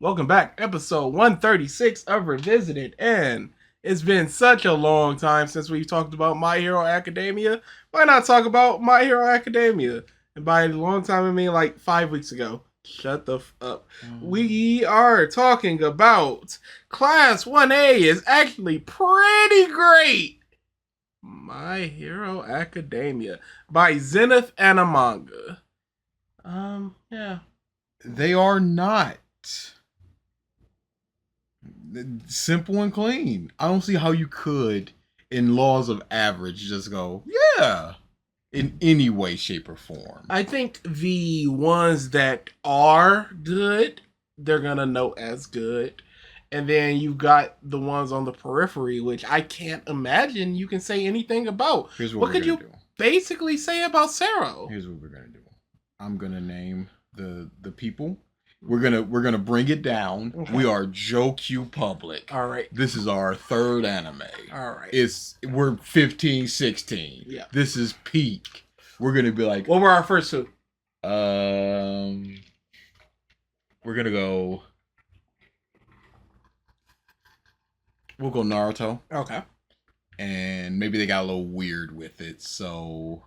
Welcome back, episode 136 of Revisited, and it's been such a long time since we've talked about My Hero Academia. Why not talk about My Hero Academia? And by a long time, I mean like 5 weeks ago. Shut the up. We are talking about Class 1A is actually pretty great. My Hero Academia by ZenithAniManga. Yeah. They are not. Simple and clean. I don't see how you could, in laws of average, just go, yeah, in any way, shape, or form. I think the ones that are good, they're gonna know as good. And then you've got the ones on the periphery, which I can't imagine you can say anything about. Here's what could you basically say about Sero? Here's what we're gonna do. I'm gonna name the people. We're gonna bring it down. Okay. We are Joe Public. All right. This is our third anime. All right. We're 15, 16. Yeah. This is peak. We're gonna be like, what were our first two? We're gonna go. We'll go Naruto. Okay. And maybe they got a little weird with it, so.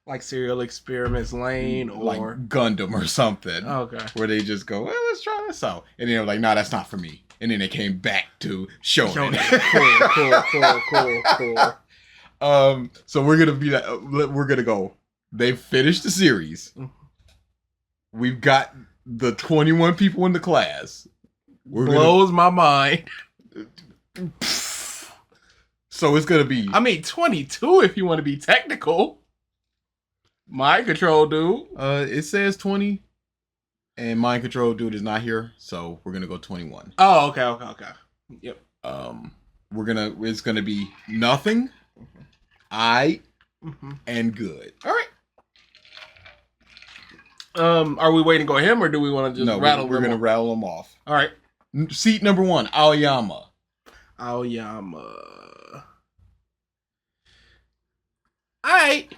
Like Serial Experiments Lane or like Gundam or something. Okay. Where they just go, well, let's try this out. And they're like, no, that's not for me. And then they came back to Shonen. Cool. So we're gonna be that. We're gonna go. They finished the series. We've got the 21 people in the class. Blows my mind. So it's gonna be. I mean, 22 if you want to be technical. Mind Control Dude. It says 20, and Mind Control Dude is not here, so we're gonna go 21. Oh, okay. Yep. It's gonna be nothing, and good. All right. Are we waiting to go him, or do we want to just rattle? We're gonna rattle them off. All right. Seat number 1, Aoyama. All right.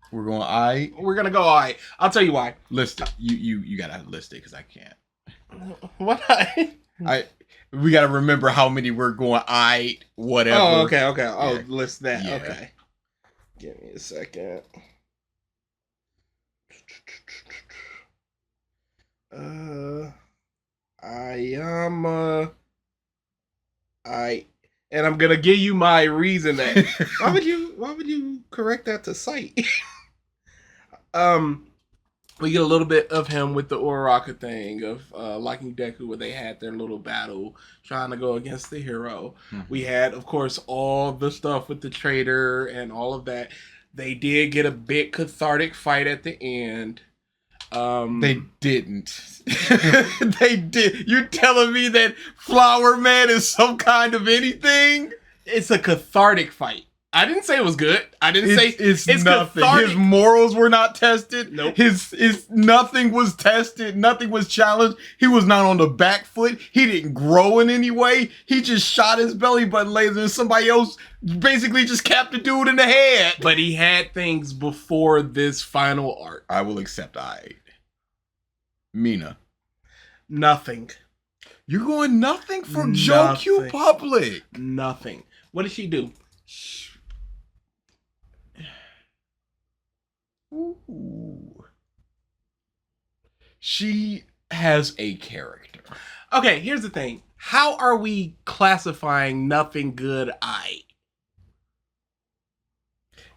We're going I. We're gonna go I. I'll tell you why. List it. You gotta list it because I can't. What we gotta remember how many we're going I whatever. Oh, okay. I'll list that. Yeah. Okay. Give me a second. Ayama. And I'm gonna give you my reason that why would you correct that to sight? We get a little bit of him with the Uraraka thing of liking Deku, where they had their little battle trying to go against the hero. We had, of course, all the stuff with the traitor and all of that. They did get a bit cathartic fight at the end. They didn't. They did. You're telling me that Flower Man is some kind of anything? It's a cathartic fight. I didn't say it was good. I didn't say it's nothing. Cathartic. His morals were not tested. Nope. His nothing was tested. Nothing was challenged. He was not on the back foot. He didn't grow in any way. He just shot his belly button laser and somebody else basically just capped the dude in the head. But he had things before this final arc. I will accept Mina. Nothing. You're going nothing for Joe Public. Nothing. What did she do? Ooh. She has a character. Okay, here's the thing. How are we classifying nothing good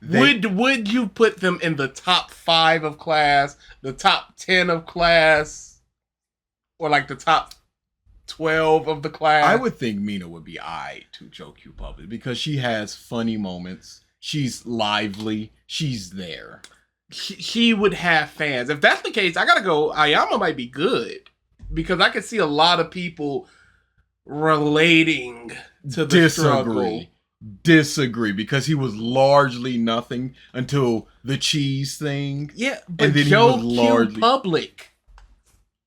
Would you put them in the top 5 of class, the top 10 of class, or like the top 12 of the class? I would think Mina would be to Joe Public because she has funny moments. She's lively. She's there. She would have fans. If that's the case, I gotta go. Ayama might be good because I could see a lot of people relating to the struggle. Disagree because he was largely nothing until the cheese thing. Yeah, but Joe Public.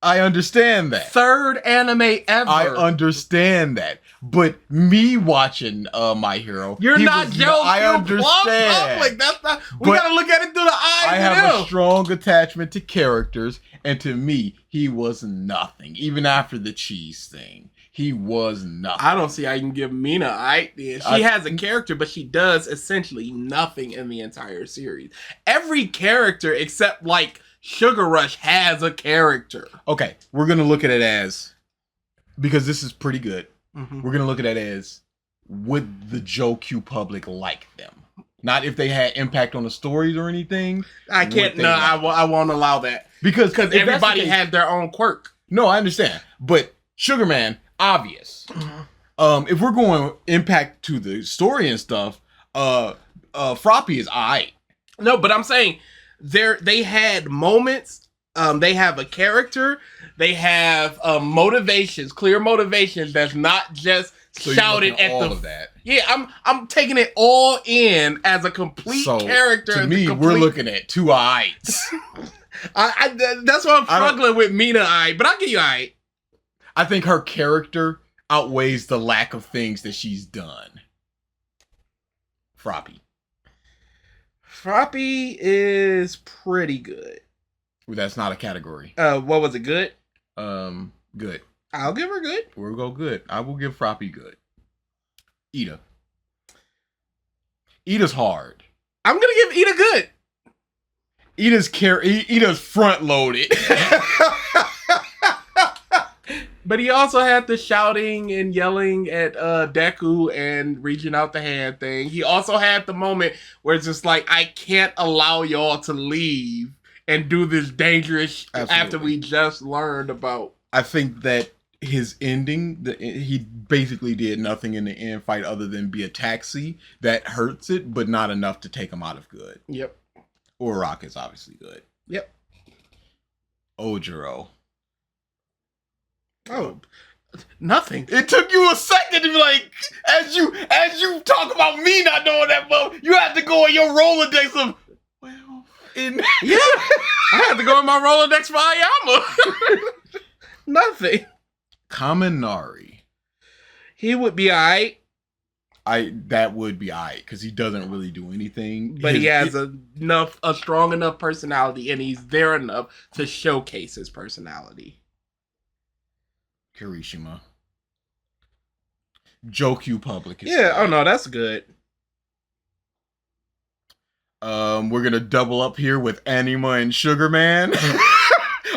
I understand that. Third anime ever. I understand that. But me watching My Hero, You're not Joe. I understand. Public. That's not. We gotta look at it through the eyes. I have a strong attachment to characters, and to me, he was nothing. Even after the cheese thing, he was nothing. I don't see how you can give Mina idea. She has a character, but she does essentially nothing in the entire series. Every character except like Sugar Rush has a character. Okay, we're gonna look at it as, because this is pretty good. Mm-hmm. We're gonna look at it as, would the Joe Q public like them? Not if they had impact on the stories or anything. I can't. No, I won't allow that because everybody had their own quirk. No, I understand, but Sugar Man, obvious. Mm-hmm. If we're going impact to the story and stuff, Froppy is alright. No, but I'm saying they had moments. They have a character. They have motivations, clear motivations. That's not just shouted at all of that. Yeah, I'm taking it all in as a complete character. To me, we're looking at two eyes. That's why I'm struggling with Mina eye, but I'll give you eye. I think her character outweighs the lack of things that she's done. Froppy is pretty good. That's not a category. What was it? Good. Good. I'll give her good. We'll go good. I will give Froppy good. Ida's hard. I'm gonna give Ida good. Ida's front loaded. But he also had the shouting and yelling at Deku and reaching out the hand thing. He also had the moment where it's just like, I can't allow y'all to leave and do this dangerous after we just learned about. I think that his ending, he basically did nothing in the end fight other than be a taxi. That hurts it, but not enough to take him out of good. Yep. Uraraka is obviously good. Yep. Ojiro. Oh, nothing. It took you a second to be like, as you talk about me not knowing that, but you have to go on your Rolodex of, well, yeah, I had to go in my Rolodex for Ayama. Nothing. Kaminari. He would be alright. That would be alright because he doesn't really do anything, but he has a strong enough personality, and he's there enough to showcase his personality. Kirishima. Jokyu Public is oh no, that's good. We're gonna double up here with Anima and Sugar Man.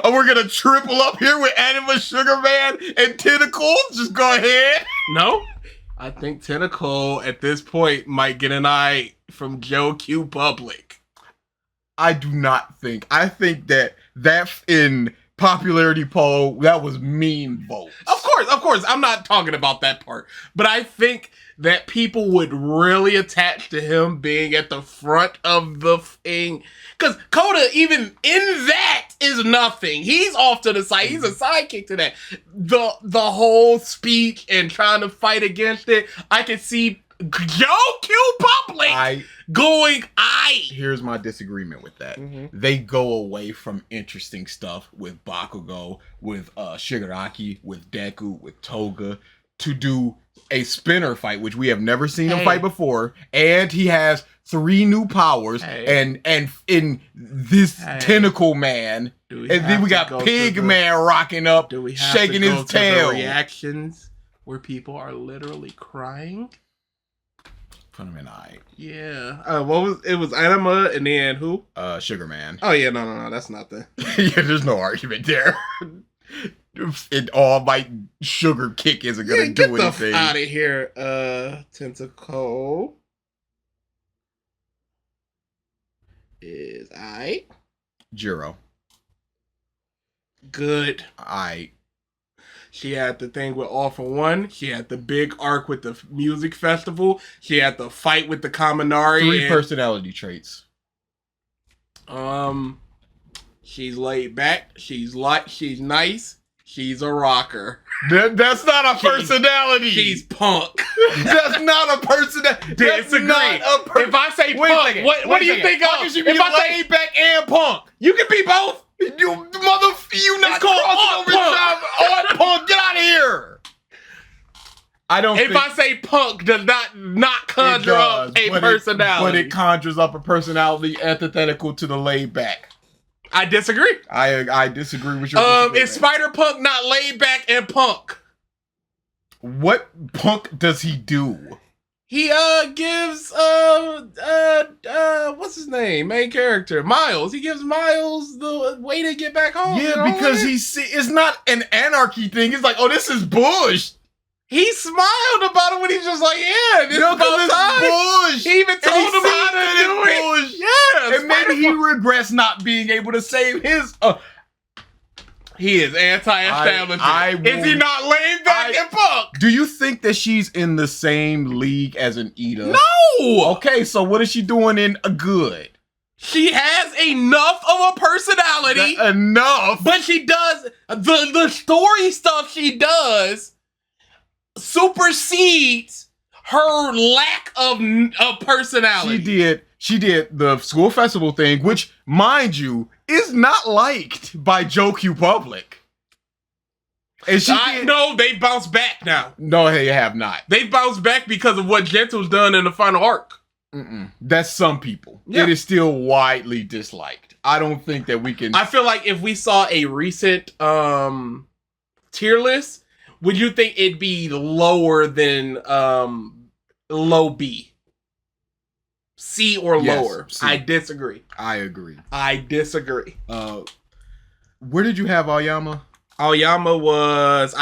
Oh, we're gonna triple up here with Anima, Sugar Man, and Tentacle. Just go ahead. No, I think Tentacle at this point might get an eye from Jokyu Public. I do not think. I think that in popularity poll, that was mean votes. Of course, I'm not talking about that part. But I think that people would really attach to him being at the front of the thing. Because Koda, even in that, is nothing. He's off to the side. He's a sidekick to that. The whole speech and trying to fight against it, I could see Jokyu Public going, Here's my disagreement with that. Mm-hmm. They go away from interesting stuff with Bakugo, with Shigaraki, with Deku, with Toga, to do a spinner fight, which we have never seen him fight before, and he has 3 new powers, and in this Tentacle Man, and then we got Pig Man rocking up, shaking his tail. Reactions where people are literally crying. Put him in eye. Yeah. It was Anima and then who? Sugar Man. Oh yeah, no, that's nothing. Yeah, there's no argument there. It all might sugar kick isn't gonna do anything. Get out of here, Tentacle. Is Jiro. Good. She had the thing with All for One. She had the big arc with the music festival. She had the fight with the Kaminari. 3 personality traits. She's laid back. She's nice. She's a rocker. That's not a personality. She's punk. That's not a personality. Disagree. If I say punk, what do you think of? How can she be laid back and punk? You can be both. You not It's called crossing over Punk. time. Oh, Punk, get out of here. I don't If I say punk does not conjure up a personality. But it conjures up a personality antithetical to the laid back. I disagree. I disagree with your Is Spider-Punk not laid back and punk? What punk does he do? He gives what's his name? Main character Miles. He gives Miles the way to get back home. Yeah, because it's not an anarchy thing. It's like, oh, this is bush. He smiled about it when he's just like, yeah, this is about time. Bush. He even told him how to do it. Bush. Yeah, And maybe he regrets not being able to save his. He is anti-establishment. Is he not laid back and punk? Do you think that she's in the same league as an Ida? No. Okay, so what is she doing in a good? She has enough of a personality. Enough. But she does the story stuff she does supersedes her lack of personality. She did the school festival thing, which, mind you, is not liked by JoQ Public. And no, they bounced back now. No, they have not. They bounced back because of what Gentle's done in the final arc. That's some people. Yeah. It is still widely disliked. I don't think that we can. I feel like if we saw a recent tier list, would you think it'd be lower than low B? C or lower? C. I disagree. I agree. I disagree. Where did you have Aoyama? Aoyama was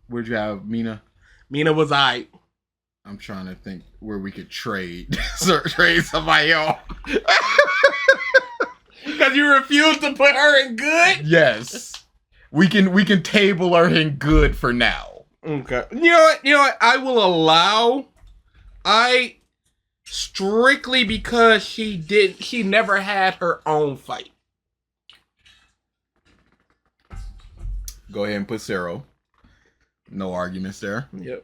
Where'd you have Mina? Mina was I'm trying to think where we could trade trade somebody else. Because you refuse to put her in good? Yes. We can table her in good for now. Okay. You know what? I will allow strictly because she never had her own fight. Go ahead and put Zero. No arguments there. Yep.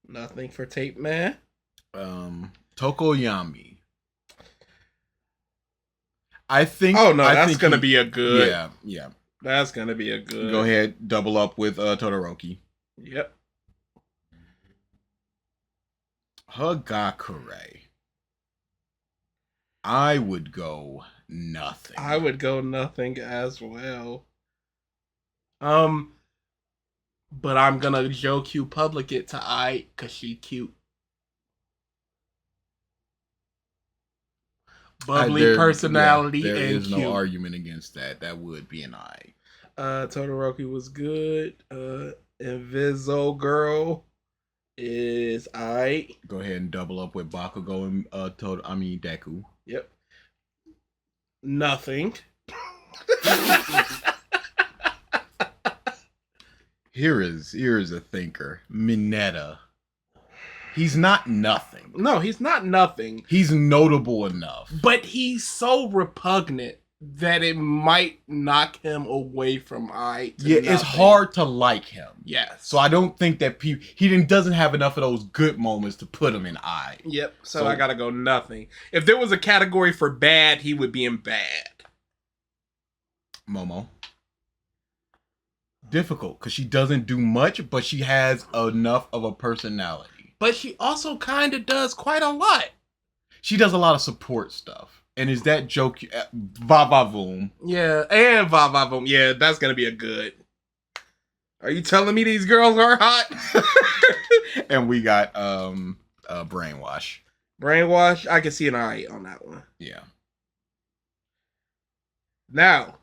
Nothing for Tape Man. Tokoyami. I think. Oh no, that's gonna be a good. Yeah. That's gonna be a good. Go ahead, double up with Todoroki. Yep. Hagakure. I would go nothing. I would go nothing as well. But I'm gonna JoQ Public it to I cause she cute. Bubbly personality there and is cute. No argument against that. That would be an I. Todoroki was good. Inviso Girl is I. Go ahead and double up with Bakugo and Deku. Yep. Nothing. Here is a thinker. Mineta. He's not nothing. No, he's not nothing. He's notable enough. But he's so repugnant that it might knock him away from I. It's hard to like him. Yes. So I don't think that he doesn't have enough of those good moments to put him in I. Yep. So I gotta go nothing. If there was a category for bad, he would be in bad. Momo. Difficult because she doesn't do much, but she has enough of a personality. But she also kind of does quite a lot. She does a lot of support stuff. And is that joke Vavavoom? Yeah, and Vavavoom. Yeah, that's gonna be a good. Are you telling me these girls are hot? And we got Brainwash. Brainwash, I can see an eye on that one. Yeah. Now,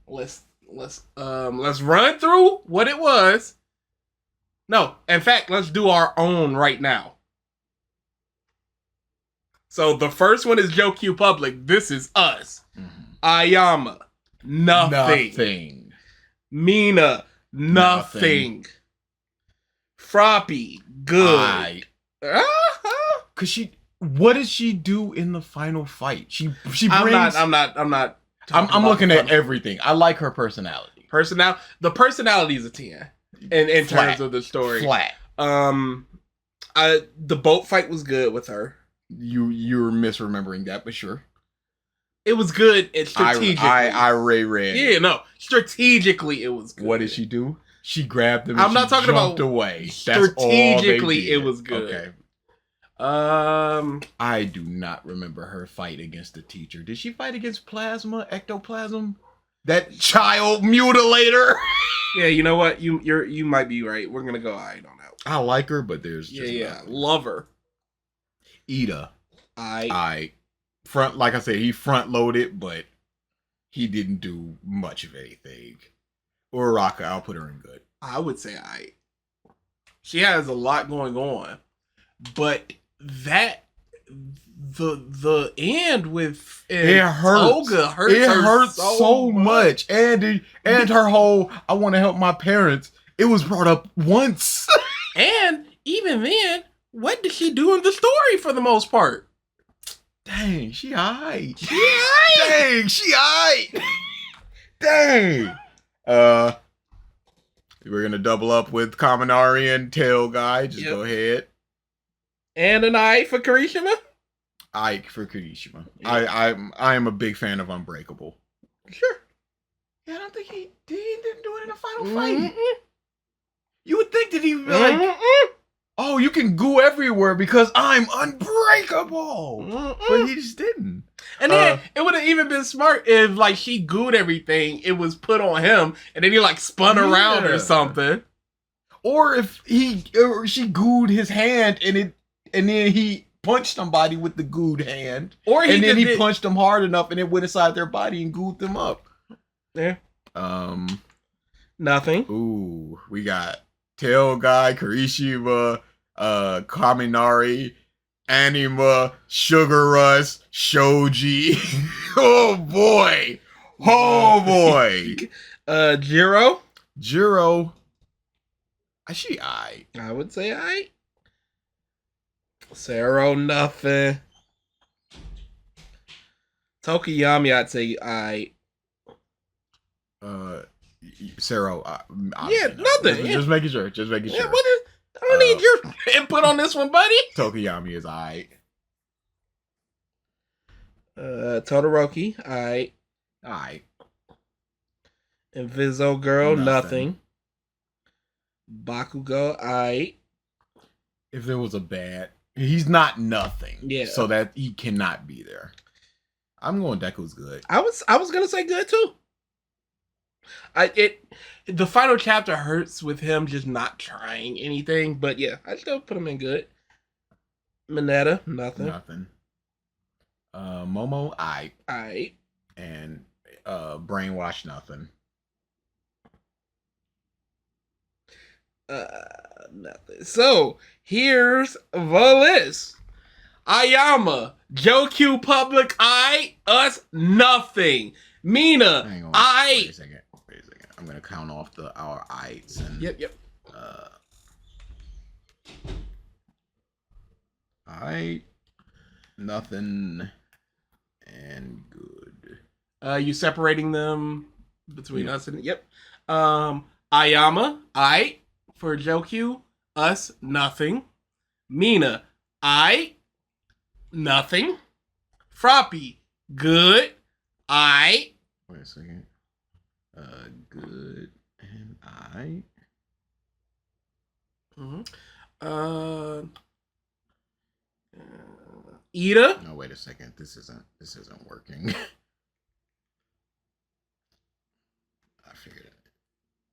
let's run through what it was. No, in fact, let's do our own right now. So the first one is JoQ Public. This is us. Ayama, nothing. Mina, nothing. Froppy, good. Cause what did she do in the final fight? She brings. I'm not. I'm looking at everything. I like her personality. The personality is a 10 in terms of the story. Flat. The boat fight was good with her. You're misremembering that, but sure. It was good and strategically. I read. Yeah, no. Strategically, it was good. What did she do? She grabbed him. I'm not talking about away. Strategically, it was good. Okay. I do not remember her fight against the teacher. Did she fight against ectoplasm? That child mutilator. Yeah, you know what? You might be right. We're gonna go on that. I like her, but there's just love her. Ida. I front, like I said, he front loaded, but he didn't do much of anything. Uraraka, I'll put her in good. I would say she has a lot going on, but that the end with it hurts. Toga hurts. It hurts so much, and her whole I want to help my parents. It was brought up once, and even then, what did she do in the story for the most part? Dang, she aight. Dang, she aight. Dang. We're gonna double up with Kaminari and Tail Guy. Just go ahead. And an eye for Kirishima. Ike for Kirishima. Yeah. I am a big fan of Unbreakable. Sure. Yeah, I don't think he didn't do it in a final fight. You would think that he would be like, oh, you can goo everywhere because I'm unbreakable. But he just didn't. And then it would have even been smart if like she gooed everything, it was put on him, and then he like spun around or something. Or if she gooed his hand and then he punched somebody with the gooed hand. Or he punched them hard enough and it went inside their body and gooed them up. Yeah. Nothing. Ooh, we got Tail Guy, Kirishima, Kaminari, Anima, Sugar Rush, Shoji. Oh boy. Jiro. She aight. I would say aight. Sero, nothing. Tokiyami, I'd say aight. Sero, nothing. Just making sure. Yeah, I don't need your input on this one, buddy. Tokiyami is aight. Todoroki, aight. Aight. Inviso Girl, nothing. Bakugo, aight. If there was a bad, he's not nothing. Yeah. So that he cannot be there. I'm going Deku's good. I was gonna say good too. The final chapter hurts with him just not trying anything, but yeah, I still put him in good. Mineta, nothing. Momo, aight. And Brainwash, nothing. Nothing. So here's the list. Ayama, Jokyu Public, us, nothing. Mina, Wait a second. I'm gonna count off our ites and Yep. Nothing and good. You separating them between us and Ayama, for Jokyu, us, nothing. Mina, nothing. Froppy, good, Wait a second. Good and Ida. No, wait a second. This isn't working. I figured it.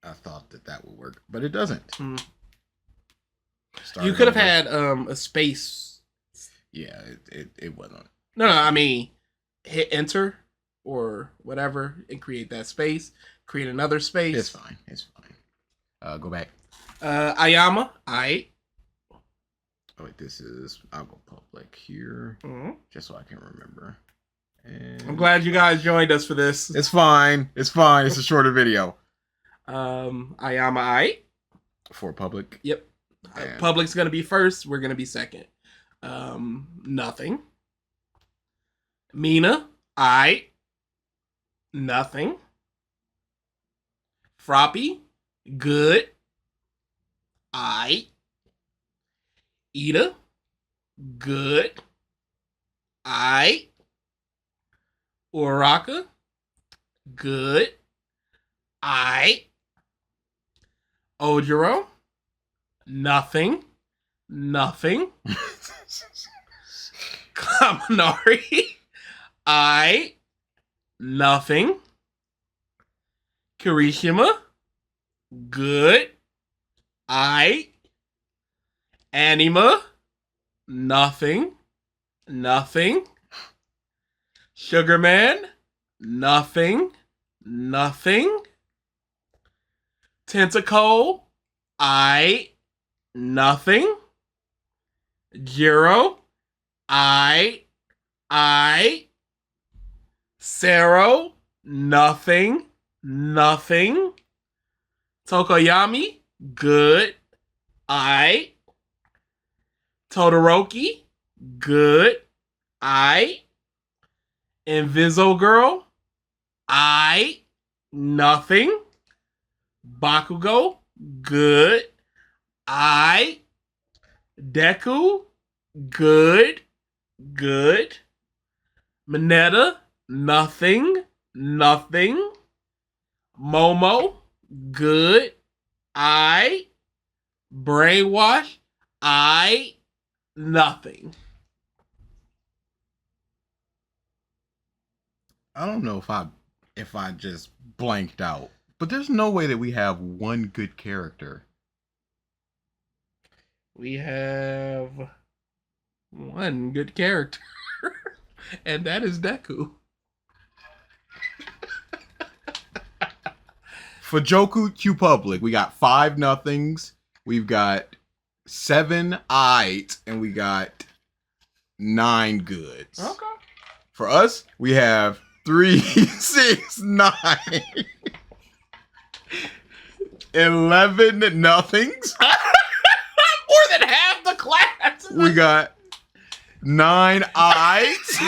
I thought that would work, but it doesn't. You could have had a space. Yeah, it wasn't. No, I mean hit enter or whatever and create that space. Create another space. It's fine. Go back. Ayama, Oh wait, I'll go public here, just so I can remember. And I'm glad you guys joined us for this. It's fine. It's a shorter video. Ayama, for public. Yep. Public's gonna be first. We're gonna be second. Nothing. Mina, nothing. Froppy, good. Ida, good. Uraraka, good. I. Ojiro, nothing. Nothing. Kaminari, I. Nothing. Kirishima, good. I. Anima, nothing. Nothing. Sugarman, nothing. Nothing. Tentacle, I. Nothing. Jiro, I. Sero, nothing. Nothing. Tokoyami, good. I. Todoroki, good. I. Inviso Girl, I. Nothing. Bakugo, good. I. Deku, good. Good. Mineta, nothing. Nothing. Momo, good. I. Brainwash, I. Nothing. I don't know if I just blanked out, but there's no way that we have one good character. We have one good character, and that is Deku. For Joku Q Public, we got 5 nothings, we've got 7 I's, and we got 9 goods. Okay. For us, we have 3, 6, 9, 11 nothings. More than half the class. We got 9 I's.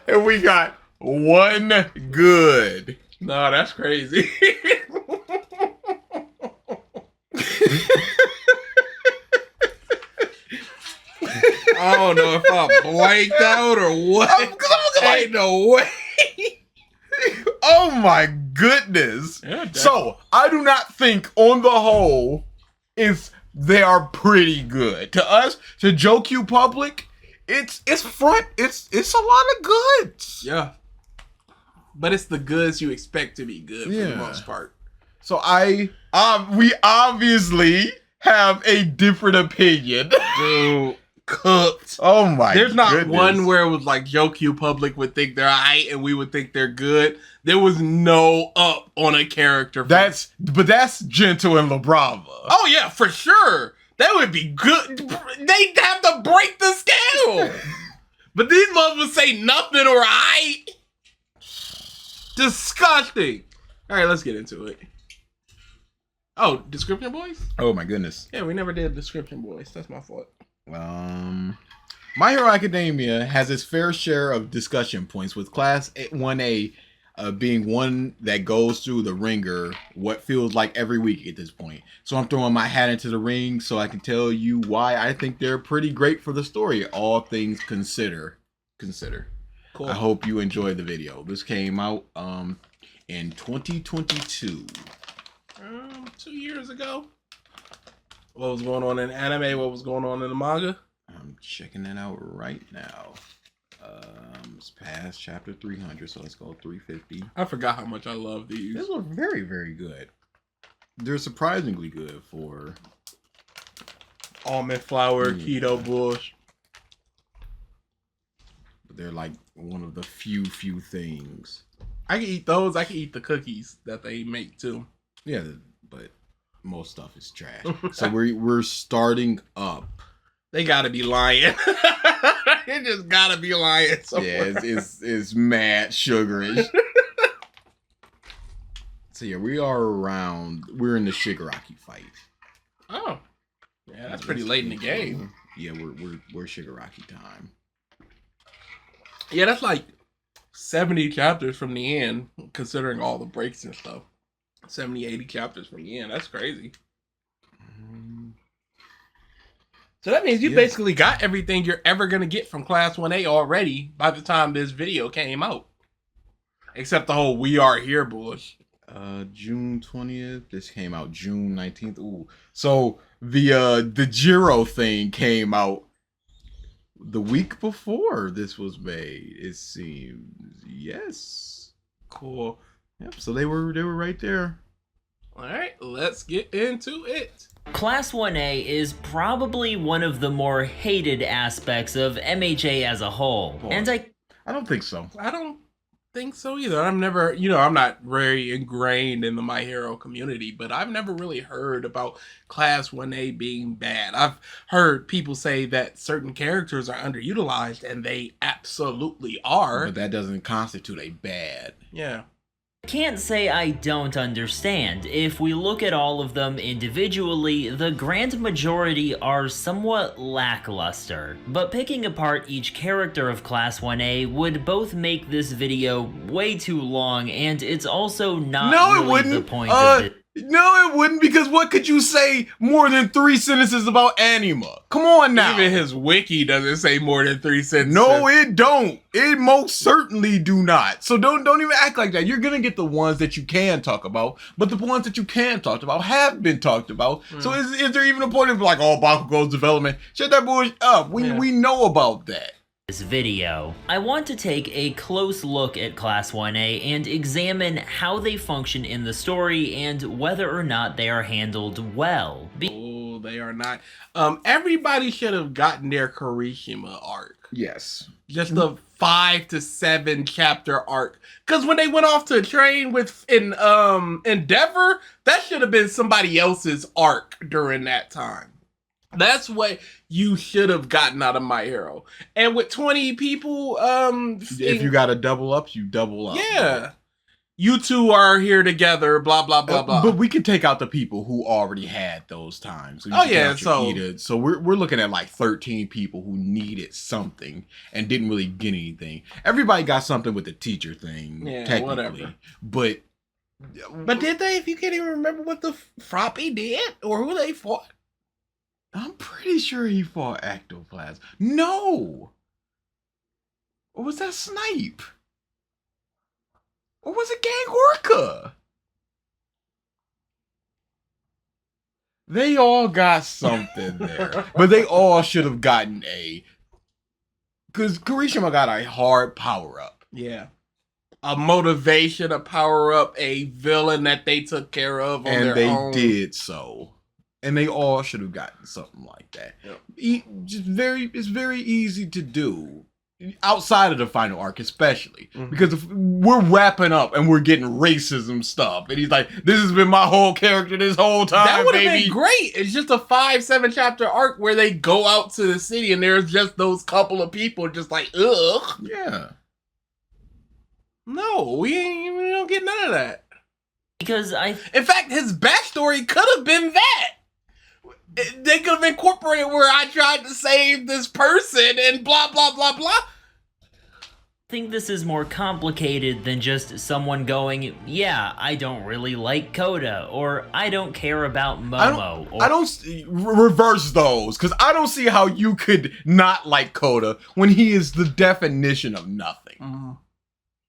And we got 1 good. No, that's crazy. I don't know if I blanked out or what. Ain't no way. Oh my goodness. Yeah, so I do not think on the whole they are pretty good. To us, to JoQ Public, it's a lot of goods. Yeah. But it's the goods you expect to be good for the most part. So we obviously have a different opinion. Dude, cooked. Oh my There's not goodness. one where it was like JoQ Public would think they're aight and we would think they're good. There was no up on a character. But that's Gentle and La Brava. Oh yeah, for sure. That would be good. They'd have to break the scale. But these motherfuckers say nothing or aight. Disgusting. All right, let's get into it. Oh, Description Boys? Oh my goodness. Yeah, we never did Description Boys. That's my fault. My Hero Academia has its fair share of discussion points, with Class 1A being one that goes through the ringer what feels like every week at this point. So I'm throwing my hat into the ring so I can tell you why I think they're pretty great for the story, all things consider. Cool. I hope you enjoyed the video. This came out in 2022. 2 years ago. What was going on in anime? What was going on in the manga? I'm checking it out right now. It's past chapter 300, so let's go 350. I forgot how much I love these. These are very, very good. They're surprisingly good for almond flour, keto bush. They're like one of the few things. I can eat those. I can eat the cookies that they make too. Yeah, but most stuff is trash. So we're starting up. They gotta be lying. They just gotta be lying somewhere. Yeah, it's mad sugarish. So yeah, we're in the Shigaraki fight. Oh. Yeah, that's pretty late in the game. Yeah, we're Shigaraki time. Yeah, that's like 70 chapters from the end, considering all the breaks and stuff. 70, 80 chapters from the end. That's crazy. So that means you basically got everything you're ever going to get from Class 1A already by the time this video came out. Except the whole We Are Here bullshit. June 20th. This came out June 19th. Ooh. So the Jiro thing came out the week before this was made, it seems. Yes. Cool. Yep, so they were right there. All right, let's get into it. Class 1A is probably one of the more hated aspects of MHA as a whole. And I don't think so. I don't think so either. I'm never, I'm not very ingrained in the My Hero community, but I've never really heard about Class 1A being bad. I've heard people say that certain characters are underutilized, and they absolutely are. But that doesn't constitute a bad. Yeah. Can't say I don't understand. If we look at all of them individually, the grand majority are somewhat lackluster. But picking apart each character of Class 1A would both make this video way too long, and it's also not really the point of it. No, it wouldn't, because what could you say more than 3 sentences about Anima? Come on now. Even his wiki doesn't say more than 3 sentences. No, it don't. It most certainly do not. So don't even act like that. You're gonna get the ones that you can talk about, but the ones that you can talk about have been talked about. So is there even a point of like, oh, Bakugo's development? Shut that bullshit up. We know about that. This video, I want to take a close look at Class 1A and examine how they function in the story and whether or not they are handled well. Oh, they are not. Everybody should have gotten their Kirishima arc. Yes. Just the 5 to 7 chapter arc. Because when they went off to train in Endeavor, that should have been somebody else's arc during that time. That's what you should have gotten out of My Hero. And with 20 people, if you got to double up, you double up. Yeah. You two are here together, blah, blah, blah, blah. But we can take out the people who already had those times. So so we're looking at like 13 people who needed something and didn't really get anything. Everybody got something with the teacher thing, technically. Whatever. But did they, if you can't even remember what the Froppy did or who they fought? I'm pretty sure he fought Ectoplasm. No! Or was that Snipe? Or was it Gang Orca? They all got something there. But they all should have gotten a... Because Kirishima got a hard power-up. Yeah. A motivation, a power-up, a villain that they took care of on their own. And they did so. And they all should have gotten something like that. Yep. It's very easy to do. Outside of the final arc, especially. Because if we're wrapping up and we're getting racism stuff. And he's like, this has been my whole character this whole time, that would have been great. It's just a 5-7 chapter arc where they go out to the city and there's just those couple of people just like, ugh. Yeah. No, we don't get none of that. Because in fact, his backstory could have been that. They could have incorporated where I tried to save this person and blah, blah, blah, blah. I think this is more complicated than just someone going, yeah, I don't really like Coda, or I don't care about Momo. I don't reverse those, because I don't see how you could not like Coda when he is the definition of nothing.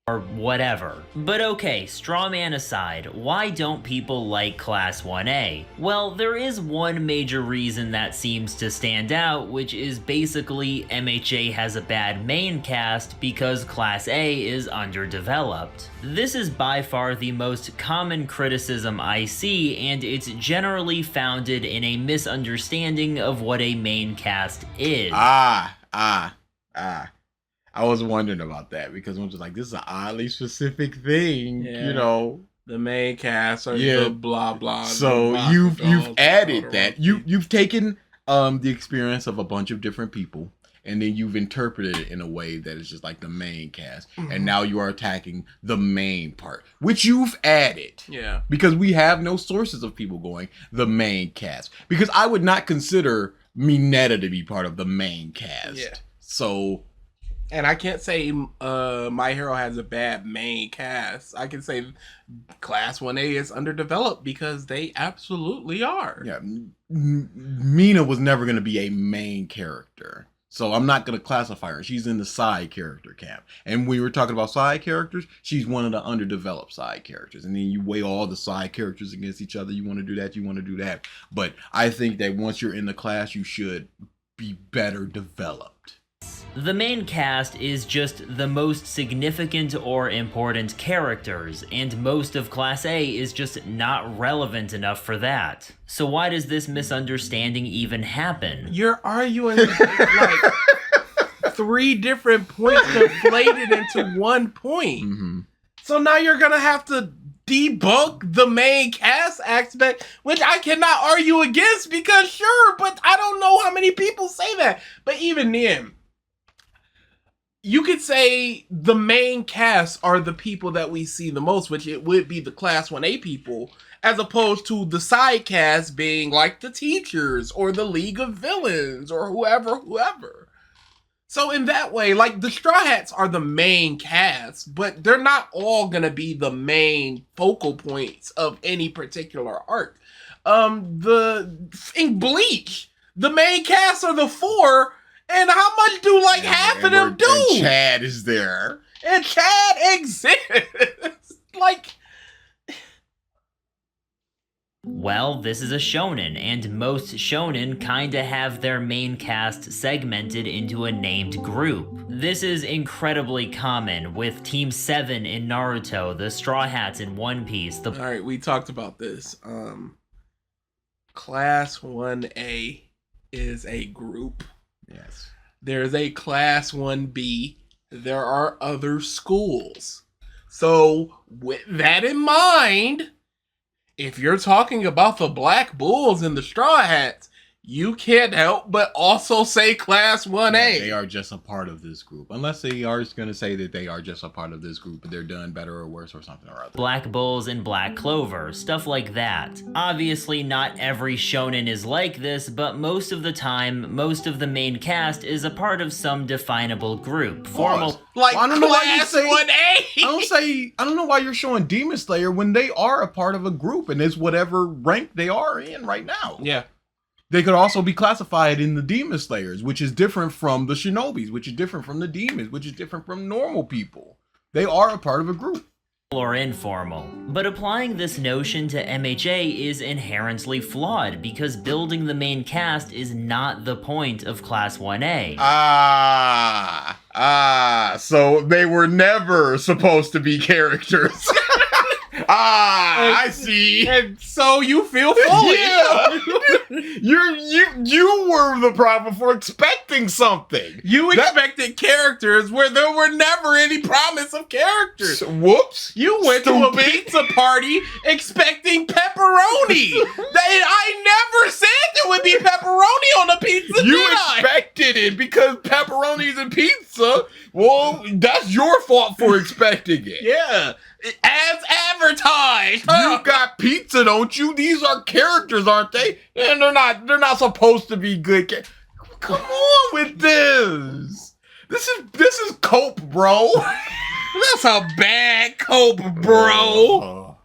Or whatever. But okay, straw man aside, why don't people like Class 1A? Well, there is one major reason that seems to stand out, which is basically MHA has a bad main cast because Class A is underdeveloped. This is by far the most common criticism I see, and it's generally founded in a misunderstanding of what a main cast is. I was wondering about that because I'm just like, this is an oddly specific thing, you know. The main cast or the blah blah. So you've added that. You've taken the experience of a bunch of different people and then you've interpreted it in a way that is just like the main cast. And now you are attacking the main part, which you've added. Yeah. Because we have no sources of people going the main cast. Because I would not consider Mineta to be part of the main cast. Yeah. So And I can't say My Hero has a bad main cast. I can say Class 1A is underdeveloped because they absolutely are. Yeah, Mina was never going to be a main character. So I'm not going to classify her. She's in the side character camp. And when we were talking about side characters, she's one of the underdeveloped side characters. And then you weigh all the side characters against each other. You want to do that, you want to do that. But I think that once you're in the class, you should be better developed. The main cast is just the most significant or important characters, and most of Class A is just not relevant enough for that. So why does this misunderstanding even happen? You're arguing like 3 different points conflated into one point. Mm-hmm. So now you're gonna have to debunk the main cast aspect, which I cannot argue against because sure, but I don't know how many people say that. But even then, you could say the main cast are the people that we see the most, which it would be the Class 1A people, as opposed to the side cast being like the teachers or the League of Villains or whoever. So in that way, like the Straw Hats are the main cast, but they're not all gonna be the main focal points of any particular arc. In Bleach, the main cast are the 4. And how much do like half of them do? And Chad is there. And Chad exists. Like, well, this is a shonen, and most shonen kinda have their main cast segmented into a named group. This is incredibly common with Team 7 in Naruto, the Straw Hats in One Piece, all right, we talked about this. Class 1A is a group. Yes. There's a Class 1B. There are other schools. So, with that in mind, if you're talking about the Black Bulls and the Straw Hats, you can't help but also say Class 1A. Yeah, they are just a part of this group. Unless they are going to say that they are just a part of this group, but they're done better or worse or something or other. Black Bulls and Black Clover, stuff like that. Obviously, not every shonen is like this, but most of the time, most of the main cast is a part of some definable group. Formal. Like I don't know why you Class say 1A. I don't know why you're showing Demon Slayer when they are a part of a group and it's whatever rank they are in right now. Yeah. They could also be classified in the Demon Slayers, which is different from the Shinobis, which is different from the Demons, which is different from normal people. They are a part of a group. Or informal. But applying this notion to MHA is inherently flawed because building the main cast is not the point of Class 1A. So they were never supposed to be characters. I see. And so you feel foolish. Yeah. You were the problem for expecting something. You expected characters where there were never any promise of characters. Whoops. You went to a pizza party expecting pepperoni. I never said there would be pepperoni on a pizza. You did I? expected it because pepperoni's in pizza. Well, that's your fault for expecting it. Yeah. As advertised. You got pizza, don't you? These are characters, aren't they? And they're not supposed to be good. Come on with this. This is cope, bro. That's a bad cope, bro.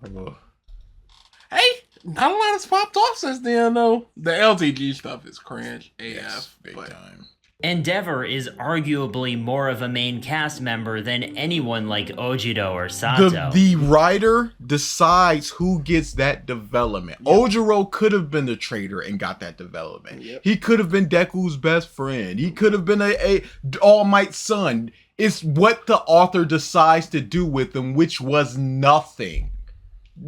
Hey, not a lot has popped off since then, though. The LTG stuff is cringe AF. Yes, big but time. Endeavor is arguably more of a main cast member than anyone like Ojiro or Sato. The writer decides who gets that development. Yep. Ojiro could have been the traitor and got that development. Yep. He could have been Deku's best friend. He could have been a All Might's son. It's what the author decides to do with him, which was nothing.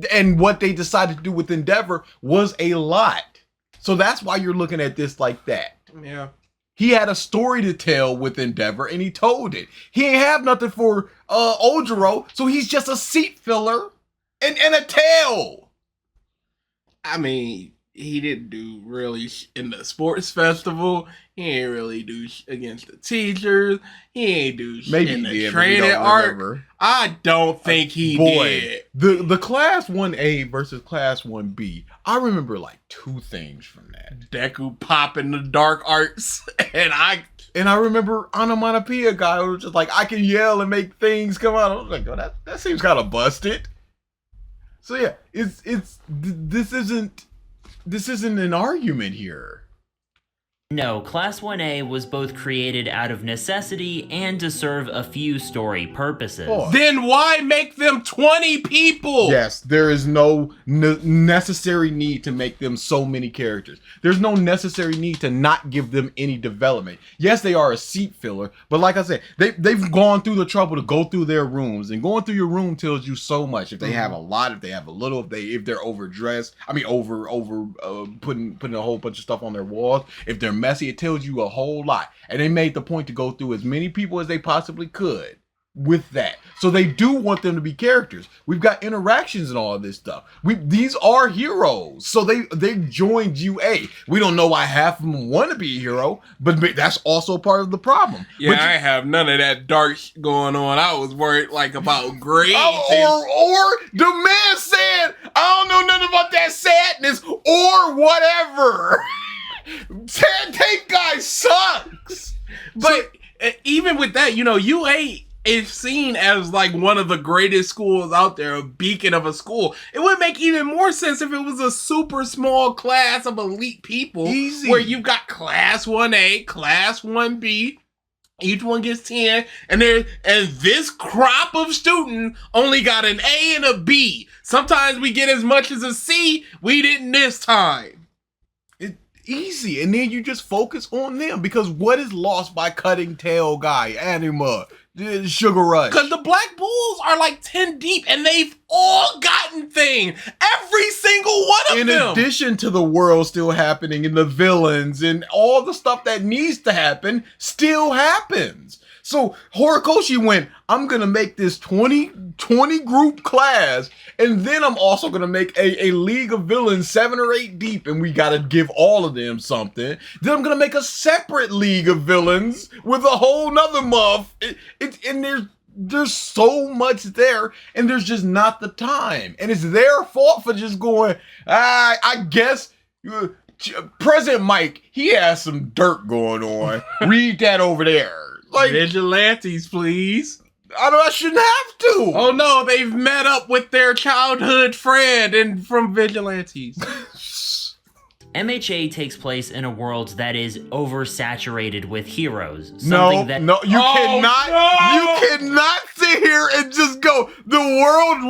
And what they decided to do with Endeavor was a lot. So that's why you're looking at this like that. Yeah. He had a story to tell with Endeavor, and he told it. He ain't have nothing for Ojiro, so he's just a seat filler and a tail. I mean, he didn't do really in the sports festival. He ain't really do against the teachers. He ain't do Maybe in the he did, training arc. I don't think he did. The Class 1A versus Class 1B, I remember like 2 things from that. Deku popping the dark arts, and And I remember onomatopoeia guy who was just like, I can yell and make things come out. I was like, oh, that seems kind of busted. So yeah, this isn't an argument here. No, Class 1A was both created out of necessity and to serve a few story purposes. Oh. Then why make them 20 people? Yes, there is no necessary need to make them so many characters. There's no necessary need to not give them any development. Yes, they are a seat filler, but like I said, they've gone through the trouble to go through their rooms, and going through your room tells you so much. If they have a lot, if they have a little, if they're overdressed, putting a whole bunch of stuff on their walls, if they're messy, it tells you a whole lot. And they made the point to go through as many people as they possibly could with that. So they do want them to be characters. We've got interactions and all of this stuff. These are heroes. So they joined UA. We don't know why half of them want to be a hero, but that's also part of the problem. Yeah, but I have none of that dark going on. I was worried about grades. or the man said, I don't know nothing about that sadness or whatever. Tape guy sucks. But even with that, UA is seen as like one of the greatest schools out there, a beacon of a school. It would make even more sense if it was a super small class of elite people. Easy. Where you've got Class 1A, Class 1B, each one gets 10, and this crop of student only got an A and a B. Sometimes we get as much as a C. We didn't this time. Easy, and then you just focus on them, because what is lost by cutting tail guy, Anima, Sugar Rush? Because the Black Bulls are like 10 deep, and they've all gotten things. Every single one of them. In addition to the world still happening, and the villains, and all the stuff that needs to happen still happens. So Horikoshi went, I'm going to make this 20 group class, and then I'm also going to make a league of villains 7 or 8 deep, and we got to give all of them something. Then I'm going to make a separate league of villains with a whole nother muff. And there's so much there, and there's just not the time. And it's their fault for just going, I guess... President Mike, he has some dirt going on. Read that over there. Like, Vigilantes, please. I shouldn't have to. Oh no, they've met up with their childhood friend from Vigilantes. MHA takes place in a world that is oversaturated with heroes. You cannot sit here and just go, the world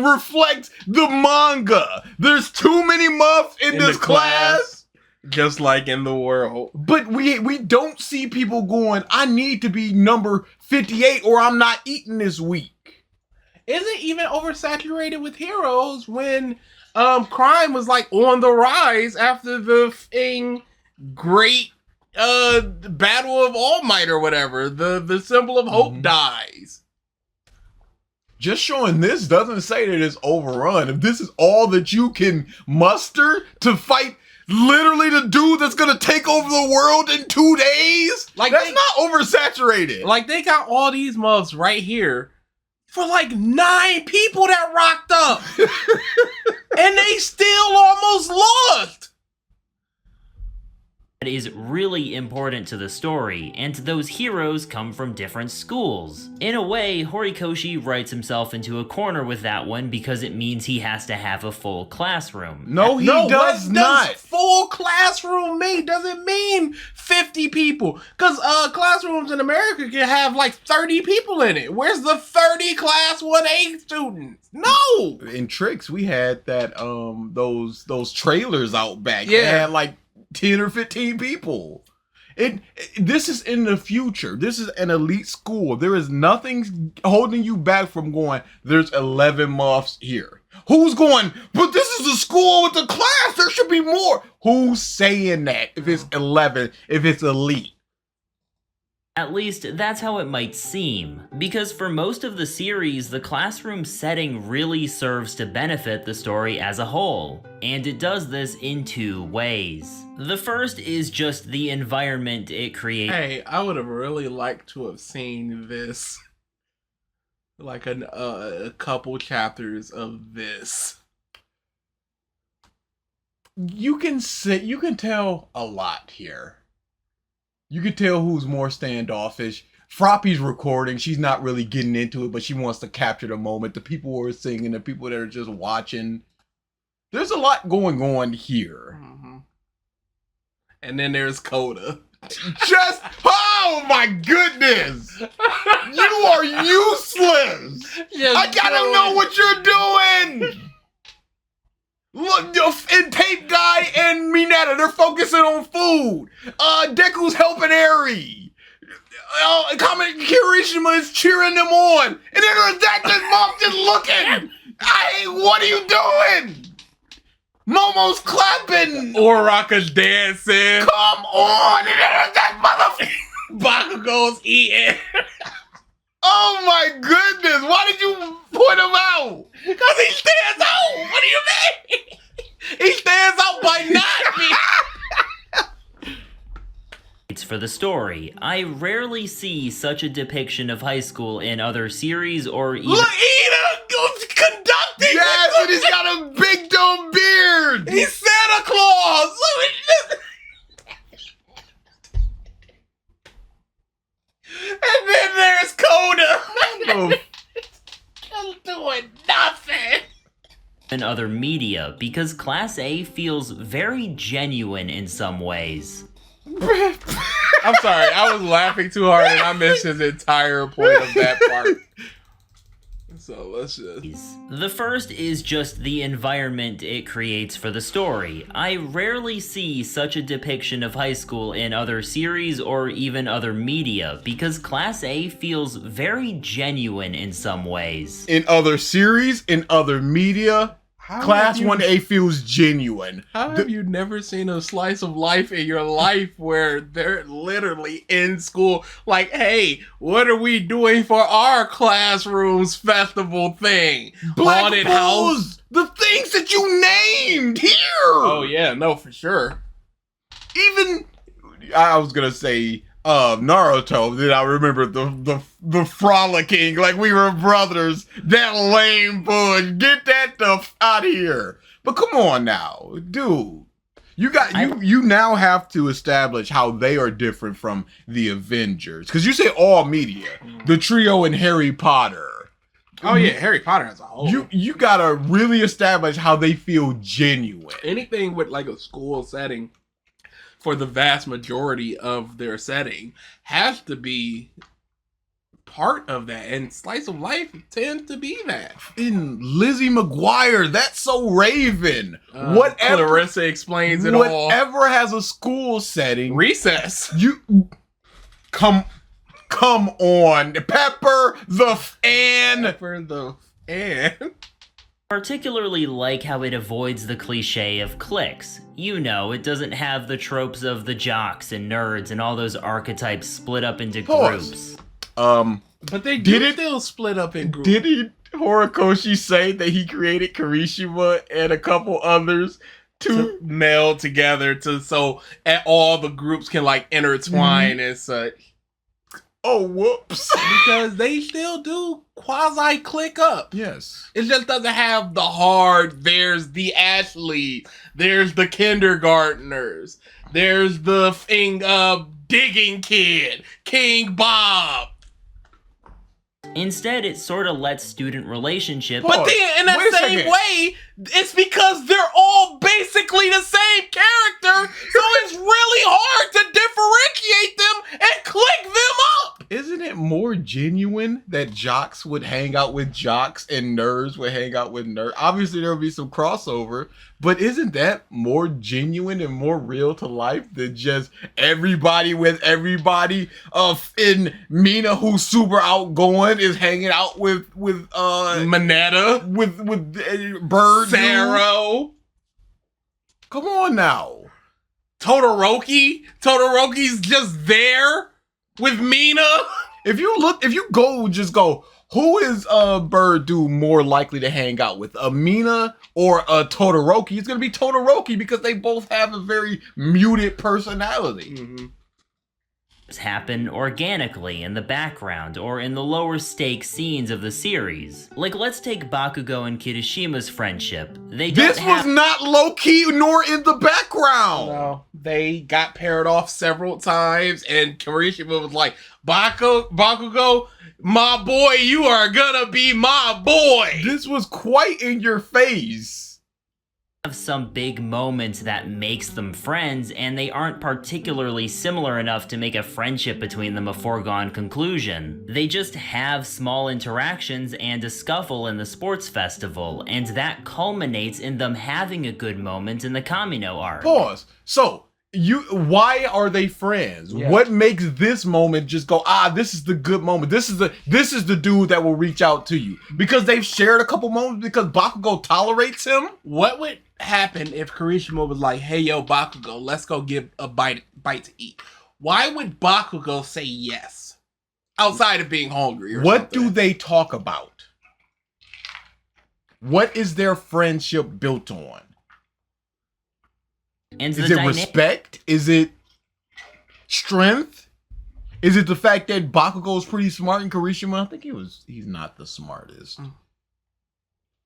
reflects the manga. There's too many muffs in this class. Just like in the world. But we don't see people going, I need to be number 58 or I'm not eating this week. Is it even oversaturated with heroes when crime was like on the rise after the great Battle of All Might or whatever? The symbol of hope dies. Just showing this doesn't say that it's overrun. If this is all that you can muster to fight literally the dude that's gonna take over the world in 2 days, like, that's not oversaturated. Like, they got all these muffs right here for like 9 people that rocked up. And they still almost lost. That is really important to the story, and those heroes come from different schools. In a way, Horikoshi writes himself into a corner with that one because it means he has to have a full classroom. No, he does not. Does full classroom mean? Does it mean 50 people? Because classrooms in America can have like 30 people in it. Where's the 30 Class 1A students? No! In Tricks, we had that those trailers out back. Yeah. They had like 10 or 15 people. This is in the future. This is an elite school. There is nothing holding you back from going, there's 11 muffs here. Who's going, but this is a school with a class, there should be more. Who's saying that if it's 11, if it's elite? At least, that's how it might seem. Because for most of the series, the classroom setting really serves to benefit the story as a whole. And it does this in 2 ways. The first is just the environment it creates. Hey, I would have really liked to have seen this. Like a couple chapters of this. You can tell a lot here. You could tell who's more standoffish. Froppy's recording. She's not really getting into it, but she wants to capture the moment. The people who are singing, the people that are just watching. There's a lot going on here. Mm-hmm. And then there's Coda. Just, oh my goodness! You are useless! I gotta know what you're doing! Look, and Tape Guy and Minetta, they're focusing on food. Deku's helping Eri. Kirishima is cheering them on. And then there's that just mom just looking. What are you doing? Momo's clapping. Uraraka's dancing. Come on. And then there's that motherfucker. Bakugo's eating. Oh my goodness. Why did you point him out? Because he stands out. What do you mean? He stands out by not being. It's for the story. I rarely see such a depiction of high school in other series or even... Look, Ida conducting. Yes, and he's got a big dumb beard. He's Santa Claus. Look at this. And then there's Coda. Just doing nothing. in other media, because Class A feels very genuine in some ways. I'm sorry, I was laughing too hard and I missed his entire point of that part. So let's just... The first is just the environment it creates for the story. I rarely see such a depiction of high school in other series or even other media, because Class A feels very genuine in some ways. In other series, in other media, Class 1A feels genuine. How have you never seen a slice of life in your life where they're literally in school? Like, hey, what are we doing for our classrooms festival thing? Black Haunted Bulls! house? The things that you named here! Oh yeah, no, for sure. Even, I was gonna say, Naruto, then I remember the frolicking, like we were brothers. That lame bull, get that stuff out of here. But come on now, dude. You now have to establish how they are different from the Avengers. Because you say all media, the trio and Harry Potter. Oh yeah, Harry Potter as a whole. You gotta really establish how they feel genuine. Anything with like a school setting, for the vast majority of their setting, has to be part of that, and Slice of Life tends to be that. In Lizzie McGuire, that's so Raven. Whatever, Clarissa explains it all. Whatever has a school setting. Recess. You come on, Pepper the Fan. Pepper the Fan. Particularly like how it avoids the cliche of cliques. You know, it doesn't have the tropes of the jocks and nerds and all those archetypes split up into groups. But they still split up in groups. Did Horikoshi say that he created Kirishima and a couple others to meld together so all the groups can like intertwine and such? Oh, whoops. Because they still do quasi click up. Yes. It just doesn't have the hard, there's the Ashley, there's the kindergartners, there's the digging kid, King Bob. Instead, it sort of lets student relationships... But then, in that same way, it's because they're all basically the same character, so it's really hard to differentiate them and click them up. Isn't it more genuine that jocks would hang out with jocks and nerds would hang out with nerds? Obviously, there would be some crossover, but isn't that more genuine and more real to life than just everybody with everybody? And Mina, who's super outgoing, is hanging out with Minetta, with Bird, Saro. Come on now, Todoroki's just there with Mina. If you go, who is Bird dude more likely to hang out with, a Mina or a Todoroki? It's gonna be Todoroki because they both have a very muted personality. Mm-hmm. happen organically in the background or in the lower stakes scenes of the series. Like, let's take Bakugo and Kirishima's friendship. This was not low-key nor in the background. No, they got paired off several times, and Kirishima was like, Bakugo, my boy, you are gonna be my boy. This was quite in your face. Have some big moments that makes them friends, and they aren't particularly similar enough to make a friendship between them a foregone conclusion. They just have small interactions and a scuffle in the sports festival, and that culminates in them having a good moment in the Kamino arc. Pause. So, why are they friends? Yeah. What makes this moment just go, this is the good moment. This is the dude that will reach out to you. Because they've shared a couple moments because Bakugo tolerates him? What would happen if Kirishima was like, hey, yo, Bakugo, let's go get a bite to eat? Why would Bakugo say yes? Outside of being hungry or What something. do they talk about? What is their friendship built on? And Is it respect? Is it strength? Is it the fact that Bakugo is pretty smart and Kirishima? I think he's not the smartest.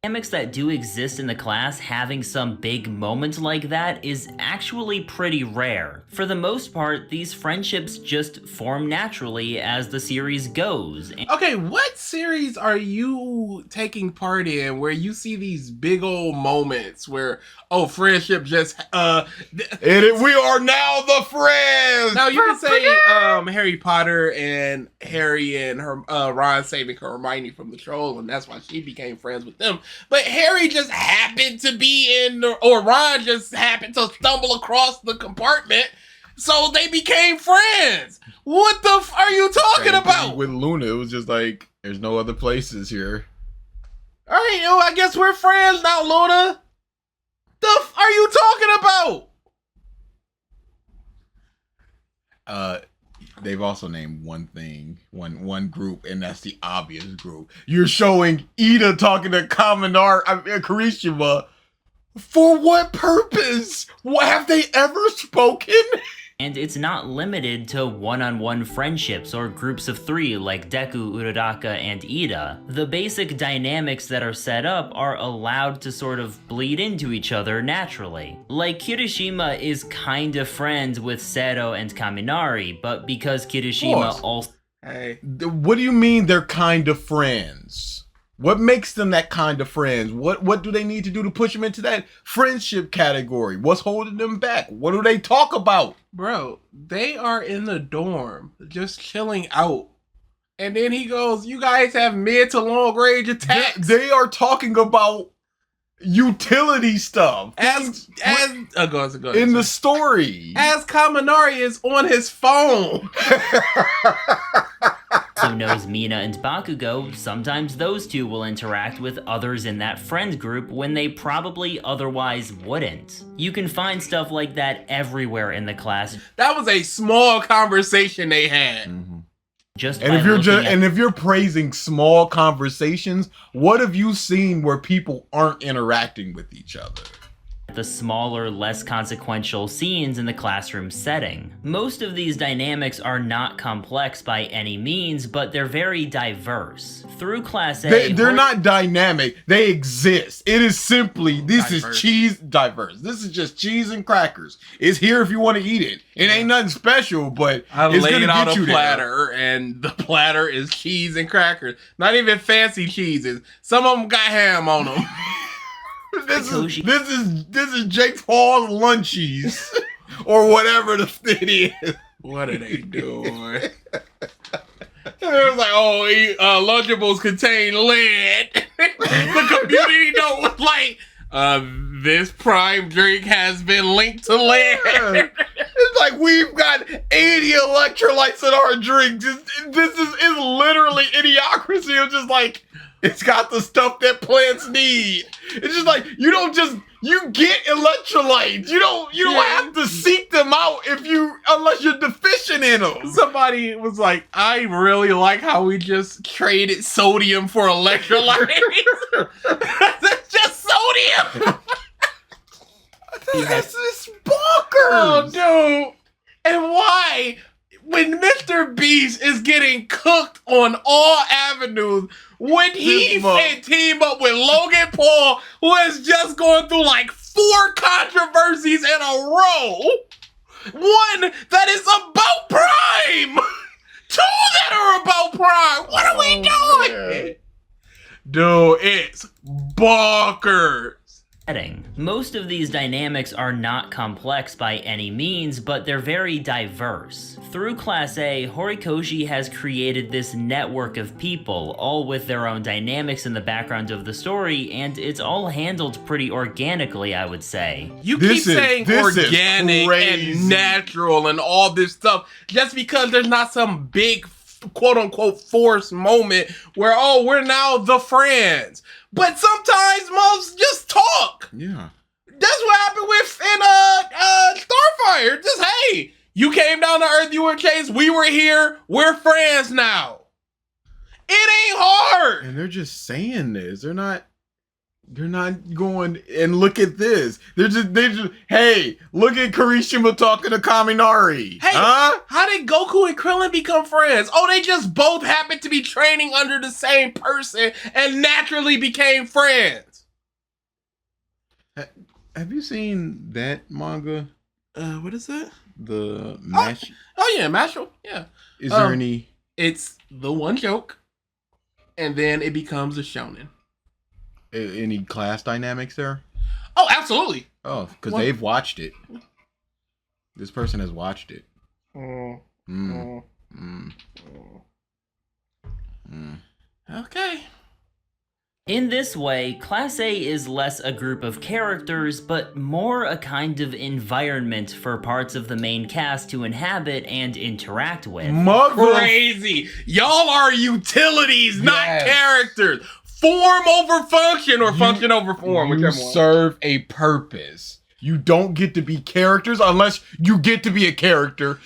Dynamics that do exist in the class having some big moment like that is actually pretty rare. For the most part, these friendships just form naturally as the series goes. Okay, what series are you taking part in where you see these big old moments where, friendship just, We are now the friends! Now you can say Harry Potter and Harry and Ron saving Hermione from the troll, and that's why she became friends with them. But Harry just happened to be or Ron just happened to stumble across the compartment, so they became friends. What the are you talking about? With Luna, it was just like, there's no other places here. All right, I guess we're friends now, Luna. The are you talking about? They've also named one thing, one group, and that's the obvious group. You're showing Ida talking to Kirishima. For what purpose? What, have they ever spoken? And it's not limited to one-on-one friendships or groups of three like Deku, Uraraka, and Ida. The basic dynamics that are set up are allowed to sort of bleed into each other naturally. Like Kirishima is kind of friends with Sero and Kaminari, but because Kirishima also... Hey. What do you mean they're kind of friends? What makes them that kind of friends? What do they need to do to push them into that friendship category? What's holding them back? What do they talk about? Bro, they are in the dorm, just chilling out. And then he goes, you guys have mid to long range attacks. They are talking about utility stuff. Go ahead. In the story. As Kaminari is on his phone. also knows Mina and Bakugo, sometimes those two will interact with others in that friend group when they probably otherwise wouldn't. You can find stuff like that everywhere in the class. That was a small conversation they had. Mm-hmm. If you're praising small conversations, what have you seen where people aren't interacting with each other? The smaller, less consequential scenes in the classroom setting. Most of these dynamics are not complex by any means, but they're very diverse. Through Class A... They're not dynamic, they exist. It is simply, this diverse. is cheese, diverse. This is just cheese and crackers. It's here if you want to eat it. It ain't nothing special, but I it's laid gonna out get a you platter, and the platter is cheese and crackers. Not even fancy cheeses. Some of them got ham on them. This is Jake Paul's lunchies or whatever it is. What are they doing? It was like, Lunchables contain lead. The community note was like, this prime drink has been linked to lead. It's like we've got 80 electrolytes in our drinks. This is literally idiocracy. It's just like, it's got the stuff that plants need. It's just like, you get electrolytes. You don't have to seek them out unless you're deficient in them. Somebody was like, I really like how we just traded sodium for electrolytes. It's just sodium. This is bonkers. Oh, dude. And why? when Mr. Beast is getting cooked on all avenues, when he team up with Logan Paul, who is just going through like 4 controversies in a row. One that is about Prime. 2 that are about Prime. What are we doing? Man. Dude, it's bonkers. Most of these dynamics are not complex by any means, but they're very diverse. Through Class A, Horikoshi has created this network of people, all with their own dynamics in the background of the story, and it's all handled pretty organically, I would say. You keep saying organic and natural and all this stuff just because there's not some big quote-unquote force moment where, oh, we're now the friends. But sometimes moms just talk. Yeah. That's what happened with in Starfire. Just, hey, you came down to Earth, you were chased, we were here, we're friends now. It ain't hard. And they're just saying this. They're not going and look at this. They're just hey, look at Kirishima talking to Kaminari. Hey, how did Goku and Krillin become friends? Oh, they just both happened to be training under the same person and naturally became friends. Have you seen that manga? What is that? The Mash. Oh yeah, Mashal. Yeah. Is there any? It's the one joke, and then it becomes a shonen. Any class dynamics there? Oh, absolutely. Oh, because they've watched it. This person has watched it. Okay. In this way, Class A is less a group of characters, but more a kind of environment for parts of the main cast to inhabit and interact with. Crazy! Y'all are utilities, not characters! Form over function, or function over form, whichever one. You serve a purpose. You don't get to be characters unless you get to be a character.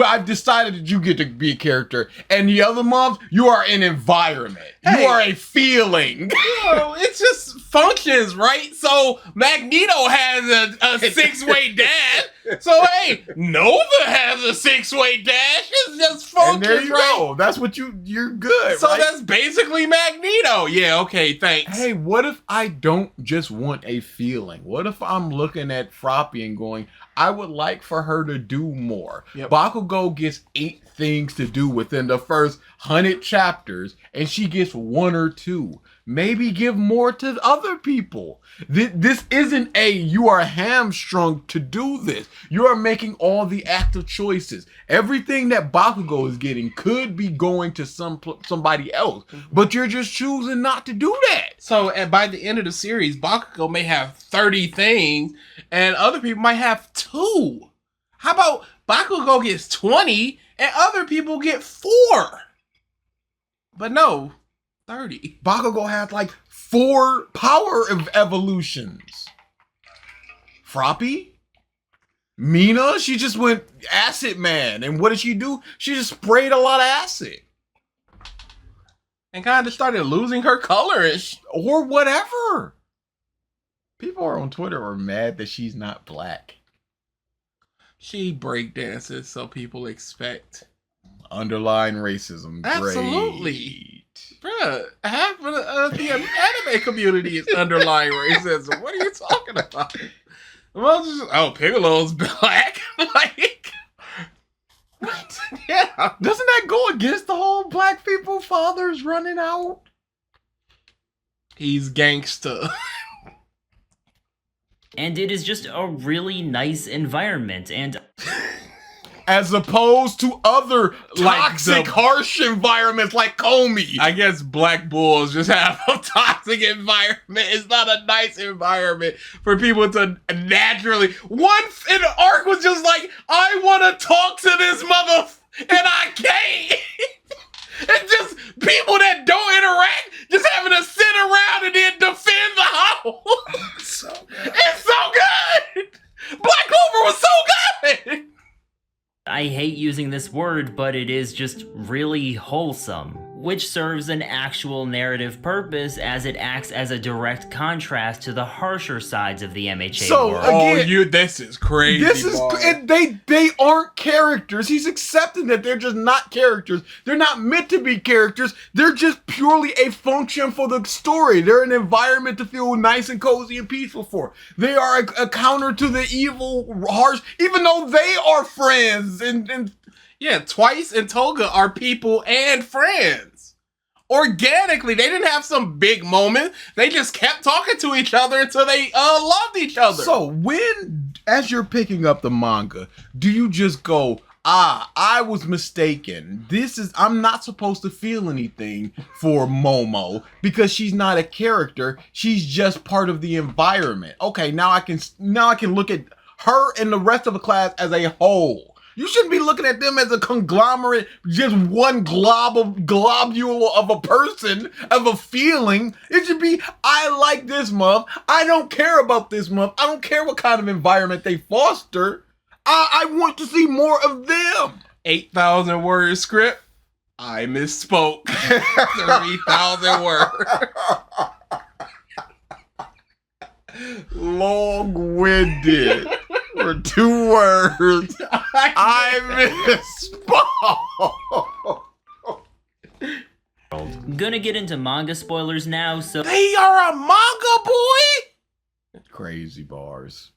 I've decided that you get to be a character. And the other mobs, you are an environment. Hey, you are a feeling. It's just functions, right? So Magneto has a 6-way dash. So hey, Nova has a 6-way dash. It's just functions, and there you go. That's what you're good, so right? That's basically Magneto. Yeah, okay, thanks. Hey, what if I don't just want a feeling? What if I'm looking at Froppy and going, I would like for her to do more. Yep. Bakugo gets 8 things to do within the first 100 chapters, and she gets 1 or 2. Maybe give more to other people. This isn't you are hamstrung to do this. You are making all the active choices. Everything that Bakugo is getting could be going to somebody else, but you're just choosing not to do that. So by the end of the series, Bakugo may have 30 things, and other people might have 2. How about Bakugo gets 20, and other people get 4? But no, 30. Bakugo has like 4 power evolutions. Froppy? Mina? She just went acid man. And what did she do? She just sprayed a lot of acid. And kind of started losing her colorish. Or whatever. People on Twitter are mad that she's not black. She breakdances, so people expect. Underlying racism. Absolutely. Bruh, half of the anime community is underlying racism. What are you talking about? Well, Piccolo's black. Like, what? Yeah. Doesn't that go against the whole black people fathers running out? He's gangsta. And it is just a really nice environment, and as opposed to other toxic, harsh environments like Comey. I guess Black Bulls just have a toxic environment. It's not a nice environment for people to naturally. One in the arc was just like, I want to talk to this mother, and I can't. It's just people that don't interact, just having to sit around and then defend the house. So good. It's so good. Black Clover was so good. I hate using this word, but it is just really wholesome. which serves an actual narrative purpose as it acts as a direct contrast to the harsher sides of the MHA So, world. again, this is crazy. This is they aren't characters. He's accepting that they're just not characters. They're not meant to be characters. They're just purely a function for the story. They're an environment to feel nice and cozy and peaceful for. They are a counter to the evil, harsh, even though they are friends and Yeah, Twice and Toga are people and friends. Organically, they didn't have some big moment. They just kept talking to each other until they loved each other. So when, as you're picking up the manga, do you just go, I was mistaken. I'm not supposed to feel anything for Momo because she's not a character. She's just part of the environment. Okay, now I can look at her and the rest of the class as a whole. You shouldn't be looking at them as a conglomerate, just one globule of a person, of a feeling. It should be, I like this month. I don't care about this month. I don't care what kind of environment they foster. I want to see more of them. 8,000 word script. I misspoke. 3,000 words. Long-winded. For 2 words. I misspoke. Gonna get into manga spoilers now, so They are a manga boy? Crazy bars.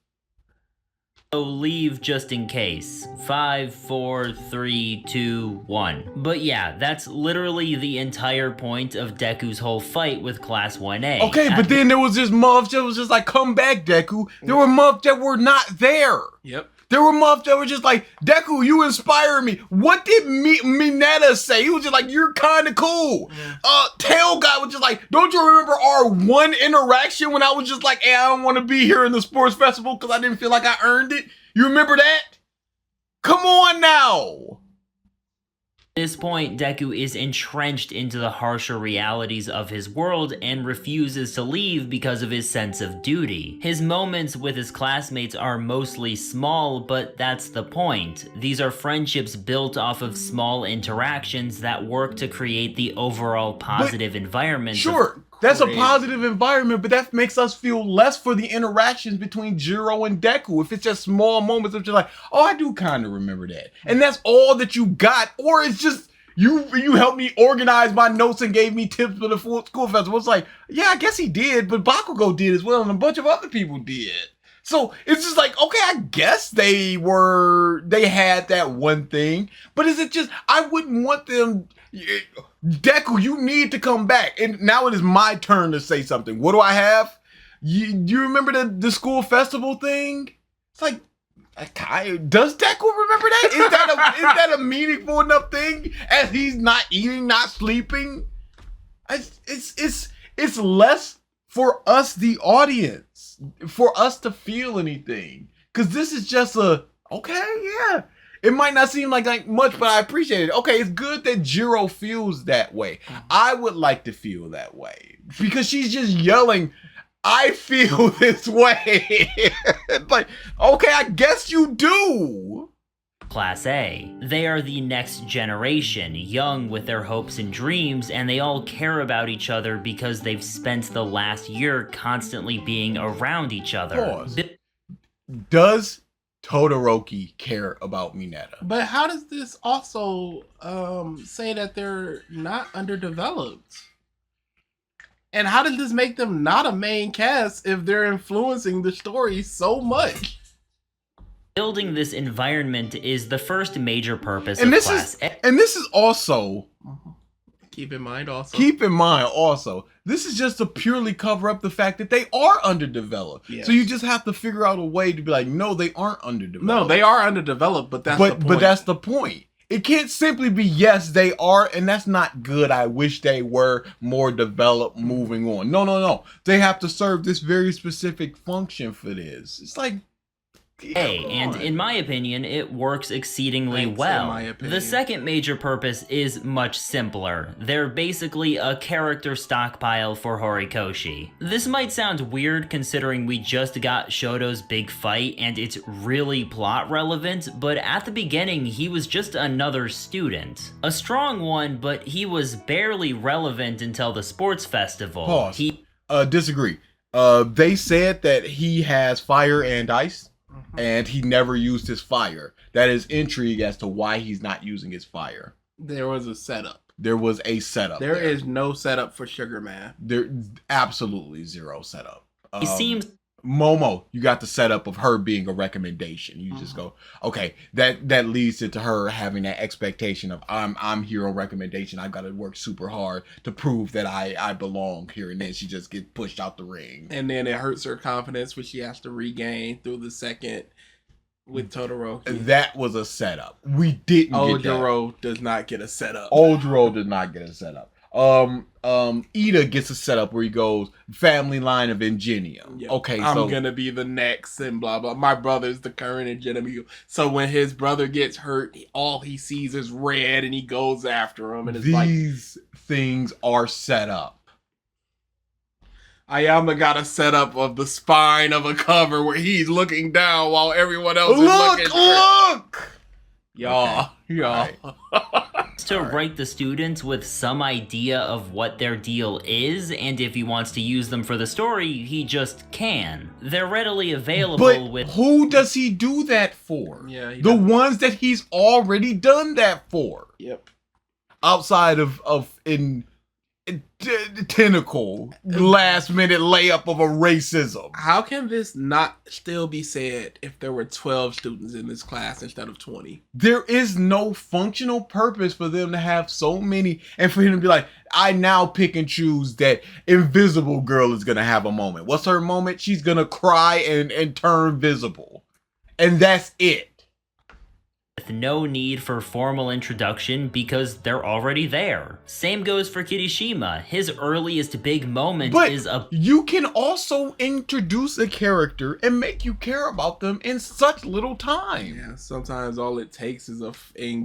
leave just in case. 5, 4, 3, 2, 1. But yeah, that's literally the entire point of Deku's whole fight with Class 1A. Okay, but then there was this muff that was just like, come back, Deku. There were muff that were not there. Yep. There were muff that were just like, Deku, you inspire me. What did Mineta say? He was just like, you're kind of cool. Tail Guy was just like, don't you remember our one interaction when I was just like, hey, I don't want to be here in the sports festival because I didn't feel like I earned it? You remember that? Come on now. At this point, Deku is entrenched into the harsher realities of his world and refuses to leave because of his sense of duty. His moments with his classmates are mostly small, but that's the point. These are friendships built off of small interactions that work to create the overall positive environment. Sure, that's a positive environment, but that makes us feel less for the interactions between Jiro and Deku. If it's just small moments of just like, oh, I do kind of remember that. And that's all that you got. Or it's just, you helped me organize my notes and gave me tips for the school festival. It's like, yeah, I guess he did, but Bakugo did as well, and a bunch of other people did. So it's just like, okay, I guess they had that one thing, but is it just, I wouldn't want them, Deku, you need to come back. And now it is my turn to say something. What do I have? You remember the school festival thing? It's like, does Deku remember that? Is that a meaningful enough thing? As he's not eating, not sleeping? It's less for us, the audience, for us to feel anything. Because this is just okay, yeah. It might not seem like much, but I appreciate it. Okay, it's good that Jiro feels that way. I would like to feel that way. Because she's just yelling, I feel this way. It's like, okay, I guess you do. Class A. They are the next generation, young with their hopes and dreams, and they all care about each other because they've spent the last year constantly being around each other. Pause. Does Todoroki care about Mineta? But how does this also say that they're not underdeveloped? And how does this make them not a main cast if they're influencing the story so much? Building this environment is the first major purpose of Class A. And this is also... Keep in mind also, this is just to purely cover up the fact that they are underdeveloped. Yes. So you just have to figure out a way to be like, no, they aren't underdeveloped. No, they are underdeveloped, but that's the point. But that's the point. It can't simply be, yes, they are, and that's not good. I wish they were more developed moving on. No. They have to serve this very specific function for this. It's like, And in my opinion, it works exceedingly Thanks, well. in my opinion. The second major purpose is much simpler. They're basically a character stockpile for Horikoshi. This might sound weird considering we just got Shoto's big fight and it's really plot relevant, but at the beginning he was just another student. A strong one, but he was barely relevant until the sports festival. Pause. Disagree. They said that he has fire and ice. And he never used his fire. That is intrigue as to why he's not using his fire. There was a setup. There was a setup. There is no setup for Sugar Man. There absolutely zero setup. He seems Momo, you got the setup of her being a recommendation. You just go, okay, that leads into her having that expectation of I'm hero recommendation. I've got to work super hard to prove that I belong here, and then she just gets pushed out the ring. And then it hurts her confidence, which she has to regain through the second with Todoroki. That was a setup. We didn't get that. Ojiro does not get a setup. Ojiro did not get a setup. Ida gets a setup where he goes family line of Ingenium. Yeah. Okay, I'm so gonna be the next and blah blah. My brother's the current Ingenium. So when his brother gets hurt, all he sees is red, and he goes after him. And it's these things are set up. Ayama got a setup of the spine of a cover where he's looking down while everyone else is looking. Look! Y'all. Right. to write the students with some idea of what their deal is, and if he wants to use them for the story, he just can. They're readily available But with... who does he do that for? Yeah, the ones that he's already done that for. Yep. Outside of tentacle last minute layup of a racism. How can this not still be said if there were 12 students in this class instead of 20? There is no functional purpose for them to have so many, and for him to be like, I now pick and choose that Invisible Girl is gonna have a moment. What's her moment? She's gonna cry and turn visible, and that's it. With no need for formal introduction because they're already there. Same goes for Kirishima. His earliest big moment is a... You can also introduce a character and make you care about them in such little time. Yeah, sometimes all it takes is a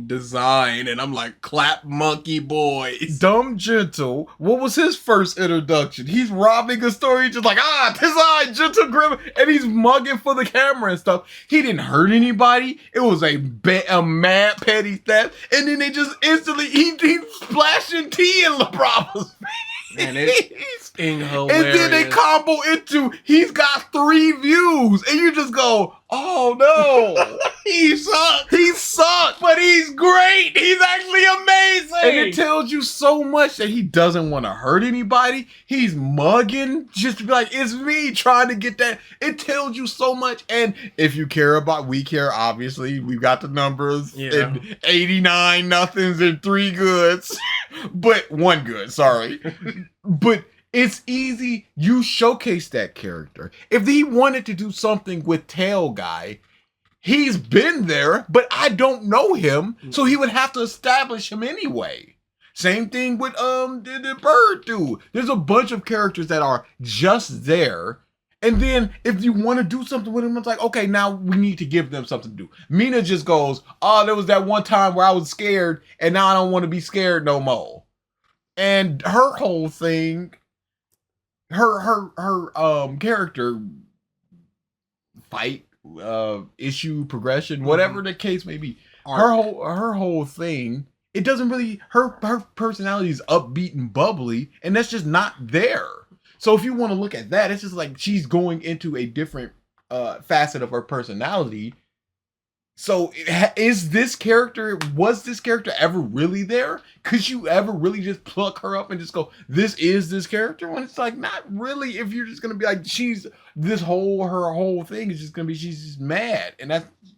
design, and I'm like, clap monkey boys. Dumb Gentle, what was his first introduction? He's robbing a story, just like, design, Gentle Grim, and he's mugging for the camera and stuff. He didn't hurt anybody. It was a mad petty theft, and then they just instantly he splashing tea in LeBron's face. And it's hilarious. And then they combo into he's got 3 views, and you just go, oh no. He sucks. He sucks, but he's great. He's actually amazing. And it tells you so much that he doesn't want to hurt anybody. He's mugging just to be like, it's me trying to get that. It tells you so much. And if you care about, we care, obviously. We've got the numbers. Yeah. And 89 nothings and 3 goods. But 1 good, sorry. But it's easy. You showcase that character. If he wanted to do something with Tail Guy, he's been there, but I don't know him, so he would have to establish him anyway. Same thing with the bird dude. There's a bunch of characters that are just there, and then if you want to do something with them, it's like, okay, now we need to give them something to do. Mina just goes, there was that one time where I was scared, and now I don't want to be scared no more. And her whole thing, her character fight, issue, progression, whatever the case may be, her whole thing, it doesn't really, her personality is upbeat and bubbly, and that's just not there. So if you want to look at that, it's just like she's going into a different facet of her personality. So was this character ever really there? Could you ever really just pluck her up and just go, this is this character? When it's like, not really. If you're just gonna be like, her whole thing is just gonna be, she's just mad, and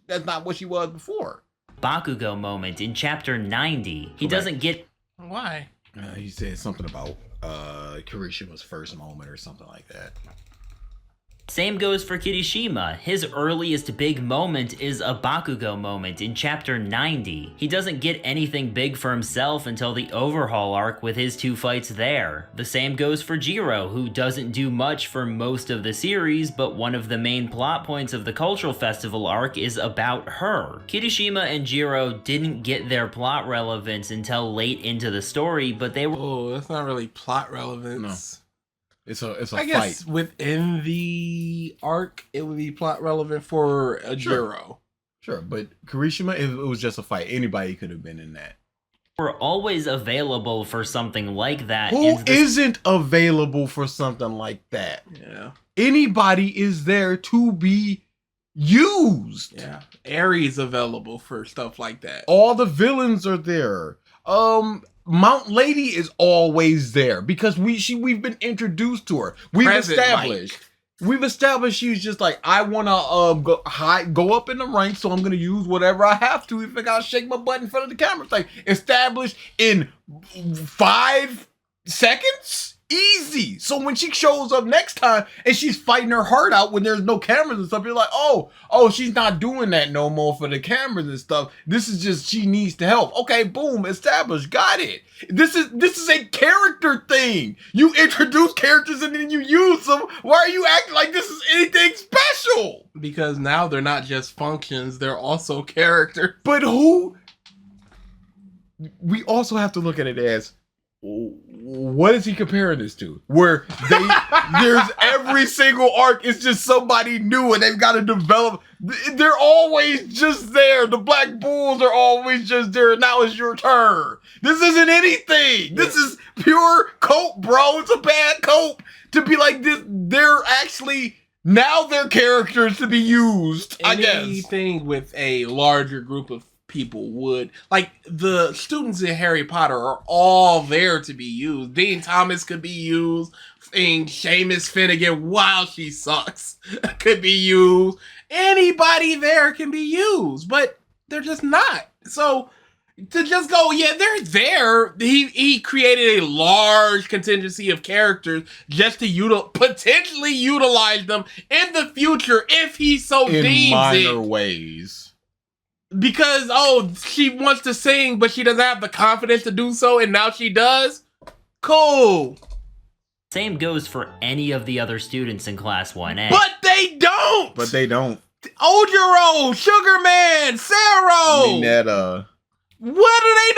that's not what she was before. Bakugo moment in chapter 90. He doesn't get... Why? He said something about Kirishima's first moment or something like that. Same goes for Kirishima. His earliest big moment is a Bakugo moment in chapter 90. He doesn't get anything big for himself until the overhaul arc with his 2 fights there. The same goes for Jiro, who doesn't do much for most of the series, but one of the main plot points of the Cultural Festival arc is about her. Kirishima and Jiro didn't get their plot relevance until late into the story, but they were— Oh, that's not really plot relevance. It's a I fight. guess within the arc, it would be plot relevant for a Jiro. Sure, but Kirishima, it was just a fight. Anybody could have been in that. were always available for something like that. Who isn't available for something like that? Yeah. Anybody is there to be used. Yeah. Ares available for stuff like that. All the villains are there. Mount Lady is always there because we've been introduced to her. We've established she's just like, I wanna go up in the ranks, so I'm gonna use whatever I have to if I gotta shake my butt in front of the camera. It's like established in 5 seconds. Easy. So when she shows up next time and she's fighting her heart out when there's no cameras and stuff, you're like, oh, she's not doing that no more for the cameras and stuff. This is just she needs to help. Okay, boom, established, got it. This is a character thing. You introduce characters and then you use them. Why are you acting like this is anything special? Because now they're not just functions, they're also characters. But who? We also have to look at it as, what is he comparing this to? Where there's every single arc is just somebody new and they've got to develop. They're always just there. The Black Bulls are always just there. And now it's your turn. This isn't anything. This is pure cope, bro. It's a bad cope to be like this. They're actually now they're characters to be used. I guess anything with a larger group of people would, like, the students in Harry Potter are all there to be used. Dean Thomas could be used, and Seamus Finnegan, while she sucks, could be used. Anybody there can be used, but they're just not. So to just go, yeah, they're there. He created a large contingency of characters just to potentially utilize them in the future if he so in deems minor it. ways. Because, she wants to sing, but she doesn't have the confidence to do so, and now she does? Cool. Same goes for any of the other students in Class 1A. But they don't! Ojiro, Sugarman, Saro! Minetta. What are they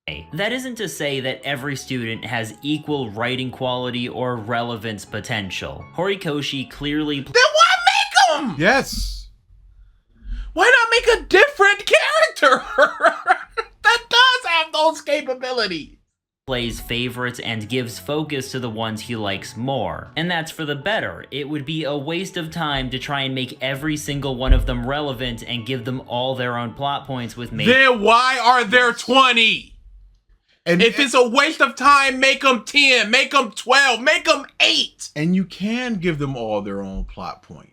doing? That isn't to say that every student has equal writing quality or relevance potential. Horikoshi clearly— Then why make them? Yes. Why not make a different character that does have those capabilities? Plays favorites and gives focus to the ones he likes more. And that's for the better. It would be a waste of time to try and make every single one of them relevant and give them all their own plot points with me. Then why are there 20? And if it's a waste of time, make them 10, make them 12, make them 8. And you can give them all their own plot point.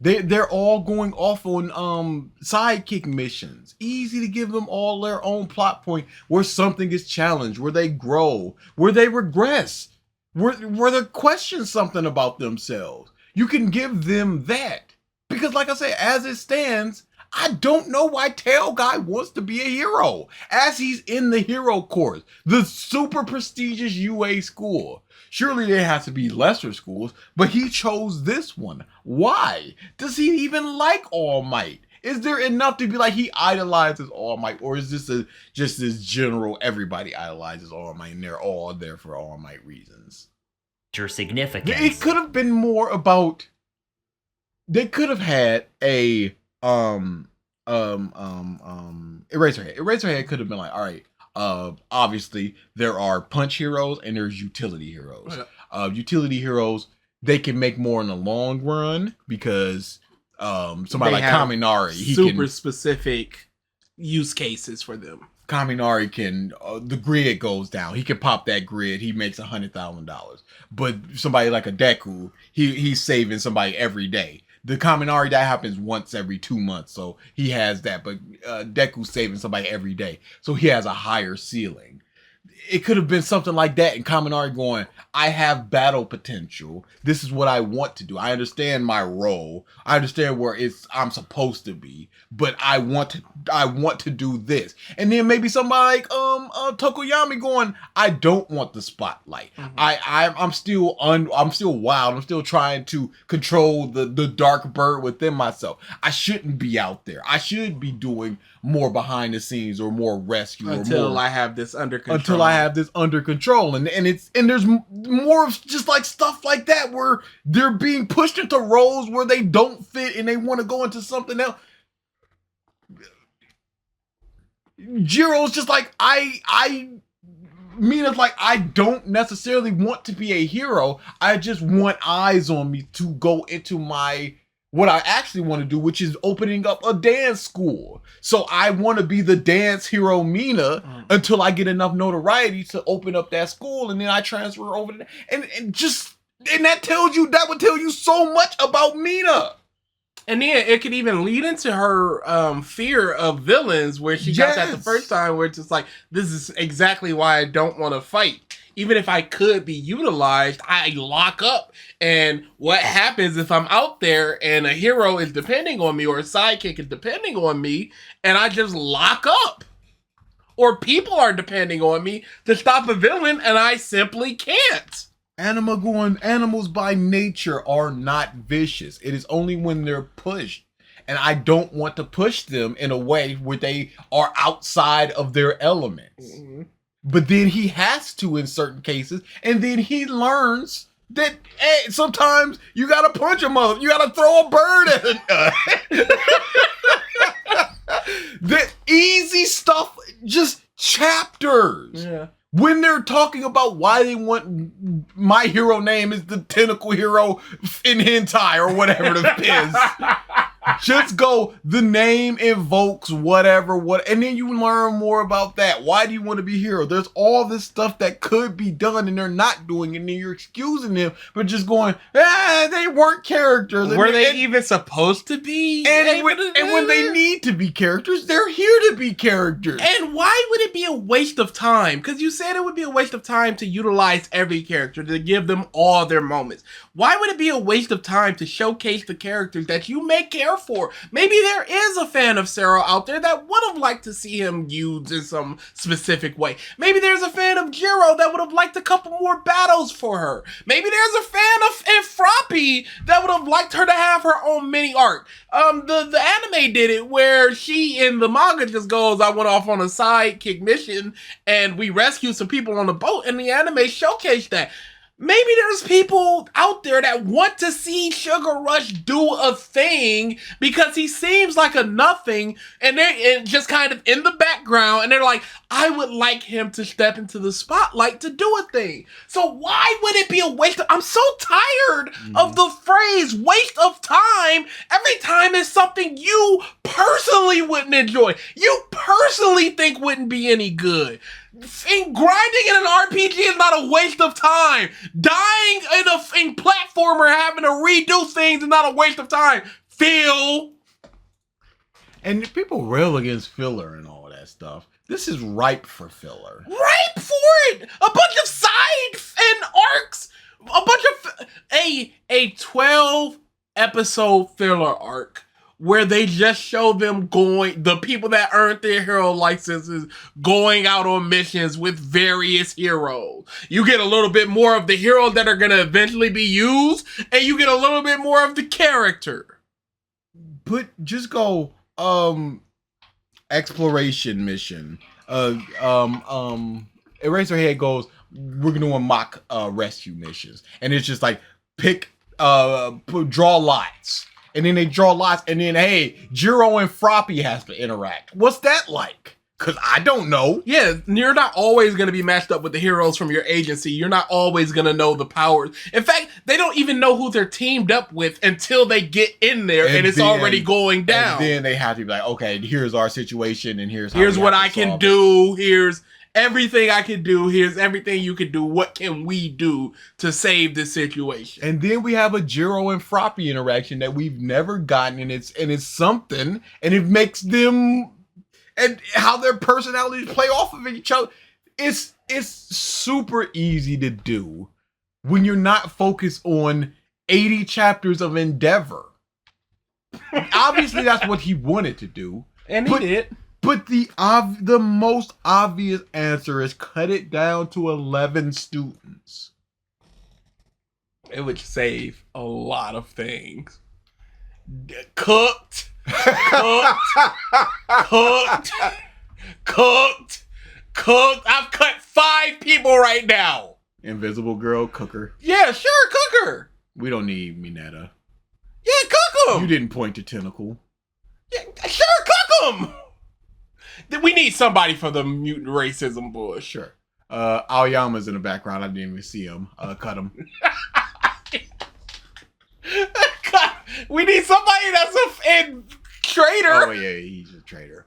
They're all going off on sidekick missions. Easy to give them all their own plot point where something is challenged, where they grow, where they regress, where they question something about themselves. You can give them that. Because like I say, as it stands, I don't know why Tail Guy wants to be a hero. As he's in the hero course, the super prestigious UA school. Surely there has to be lesser schools, but he chose this one. Why? Does he even like All Might? Is there enough to be like he idolizes All Might? Or is this just this general everybody idolizes All Might and they're all there for All Might reasons? Your significance. It could have been more about, they could have had a Eraserhead. Eraserhead could have been like, all right, obviously there are punch heroes and there's utility heroes. Utility heroes, they can make more in the long run because somebody like Kaminari, he super can specific use cases for them. Kaminari can, the grid goes down. He can pop that grid. He makes $100,000. But somebody like a Deku, he's saving somebody every day. The Kaminari, that happens once every 2 months, so he has that. But Deku's saving somebody every day, so he has a higher ceiling. it could have been something like that, and Kaminari going, I have battle potential. This is what I want to do. I understand my role. I understand where I'm supposed to be, but I want to do this. And then maybe somebody like Tokoyami going, I don't want the spotlight. I'm still wild. I'm still trying to control the dark bird within myself. I shouldn't be out there. I should be doing more behind the scenes or more rescue until I have this under control. And there's more of just like stuff like that where they're being pushed into roles where they don't fit and they want to go into something else. Jiro's just like Mina's like, I don't necessarily want to be a hero. I just want eyes on me to go into what I actually want to do, which is opening up a dance school. So I want to be the dance hero Mina until I get enough notoriety to open up that school, and then I transfer over to and that would tell you so much about Mina. And then it could even lead into her fear of villains, where she got that the first time, where it's just like, this is exactly why I don't want to fight. Even if I could be utilized, I lock up. And what happens if I'm out there and a hero is depending on me, or a sidekick is depending on me, and I just lock up? Or people are depending on me to stop a villain, and I simply can't. Animals by nature are not vicious. It is only when they're pushed. And I don't want to push them in a way where they are outside of their elements. Mm-hmm. But then he has to in certain cases. And then he learns that, hey, sometimes you got to punch a mother. You got to throw a bird at it. The easy stuff, just chapters. Yeah. When they're talking about why they want my hero name is the tentacle hero in hentai or whatever the is, just go, the name invokes whatever, and then you learn more about that. Why do you want to be a hero? There's all this stuff that could be done and they're not doing, and then you're excusing them for just going, they weren't characters. Were they even supposed to be? And when they need to be characters, they're here to be characters. And why would it be a waste of time? Because you said it would be a waste of time to utilize every character, to give them all their moments. Why would it be a waste of time to showcase the characters that you may care for? Maybe there is a fan of Sero out there that would have liked to see him used in some specific way. Maybe there's a fan of Jiro that would have liked a couple more battles for her. Maybe there's a fan of Froppy that would have liked her to have her own mini arc. The anime did it where she in the manga just goes, I went off on a sidekick mission and we rescued some people on the boat, and the anime showcased that. Maybe there's people out there that want to see Sugar Rush do a thing because he seems like a nothing, and they're just kind of in the background, and they're like, I would like him to step into the spotlight to do a thing. So why would it be a waste of... I'm so tired of the phrase waste of time every time it's something you personally wouldn't enjoy. You personally think wouldn't be any good. Grinding in an RPG is not a waste of time. Dying in platformer, having to redo things is not a waste of time. Phil. And people rail against filler and all that stuff. This is ripe for filler. Ripe for it. A bunch of side and arcs. A bunch of a 12 episode filler arc, where they just show them the people that earned their hero licenses going out on missions with various heroes. You get a little bit more of the heroes that are going to eventually be used, and you get a little bit more of the character. But just go, exploration mission. Eraserhead goes, we're doing mock rescue missions. And it's just like, draw lots. And then they draw lots, and then, hey, Jiro and Froppy has to interact. What's that like? Because I don't know. Yeah, you're not always going to be matched up with the heroes from your agency. You're not always going to know the powers. In fact, they don't even know who they're teamed up with until they get in there, and it's already going down. And then they have to be like, okay, here's our situation, and here's what I can do. Here's everything I can do. Here's everything you can do. What can we do to save this situation? And then we have a Jiro and Froppy interaction that we've never gotten, and it's something, and it makes them, and how their personalities play off of each other. It's it's super easy to do when you're not focused on 80 chapters of Endeavor. Obviously, that's what he wanted to do. And he did. But the most obvious answer is cut it down to 11 students. It would save a lot of things. Cooked. I've cut 5 people right now. Invisible Girl, Cooker. Yeah, sure, Cooker. We don't need Mineta. Yeah, cook him. You didn't point to Tentacle. Yeah, sure, cook him. We need somebody for the mutant racism bush. Sure. Aoyama's in the background. I didn't even see him. Cut him. We need somebody that's a traitor. Oh yeah, he's a traitor.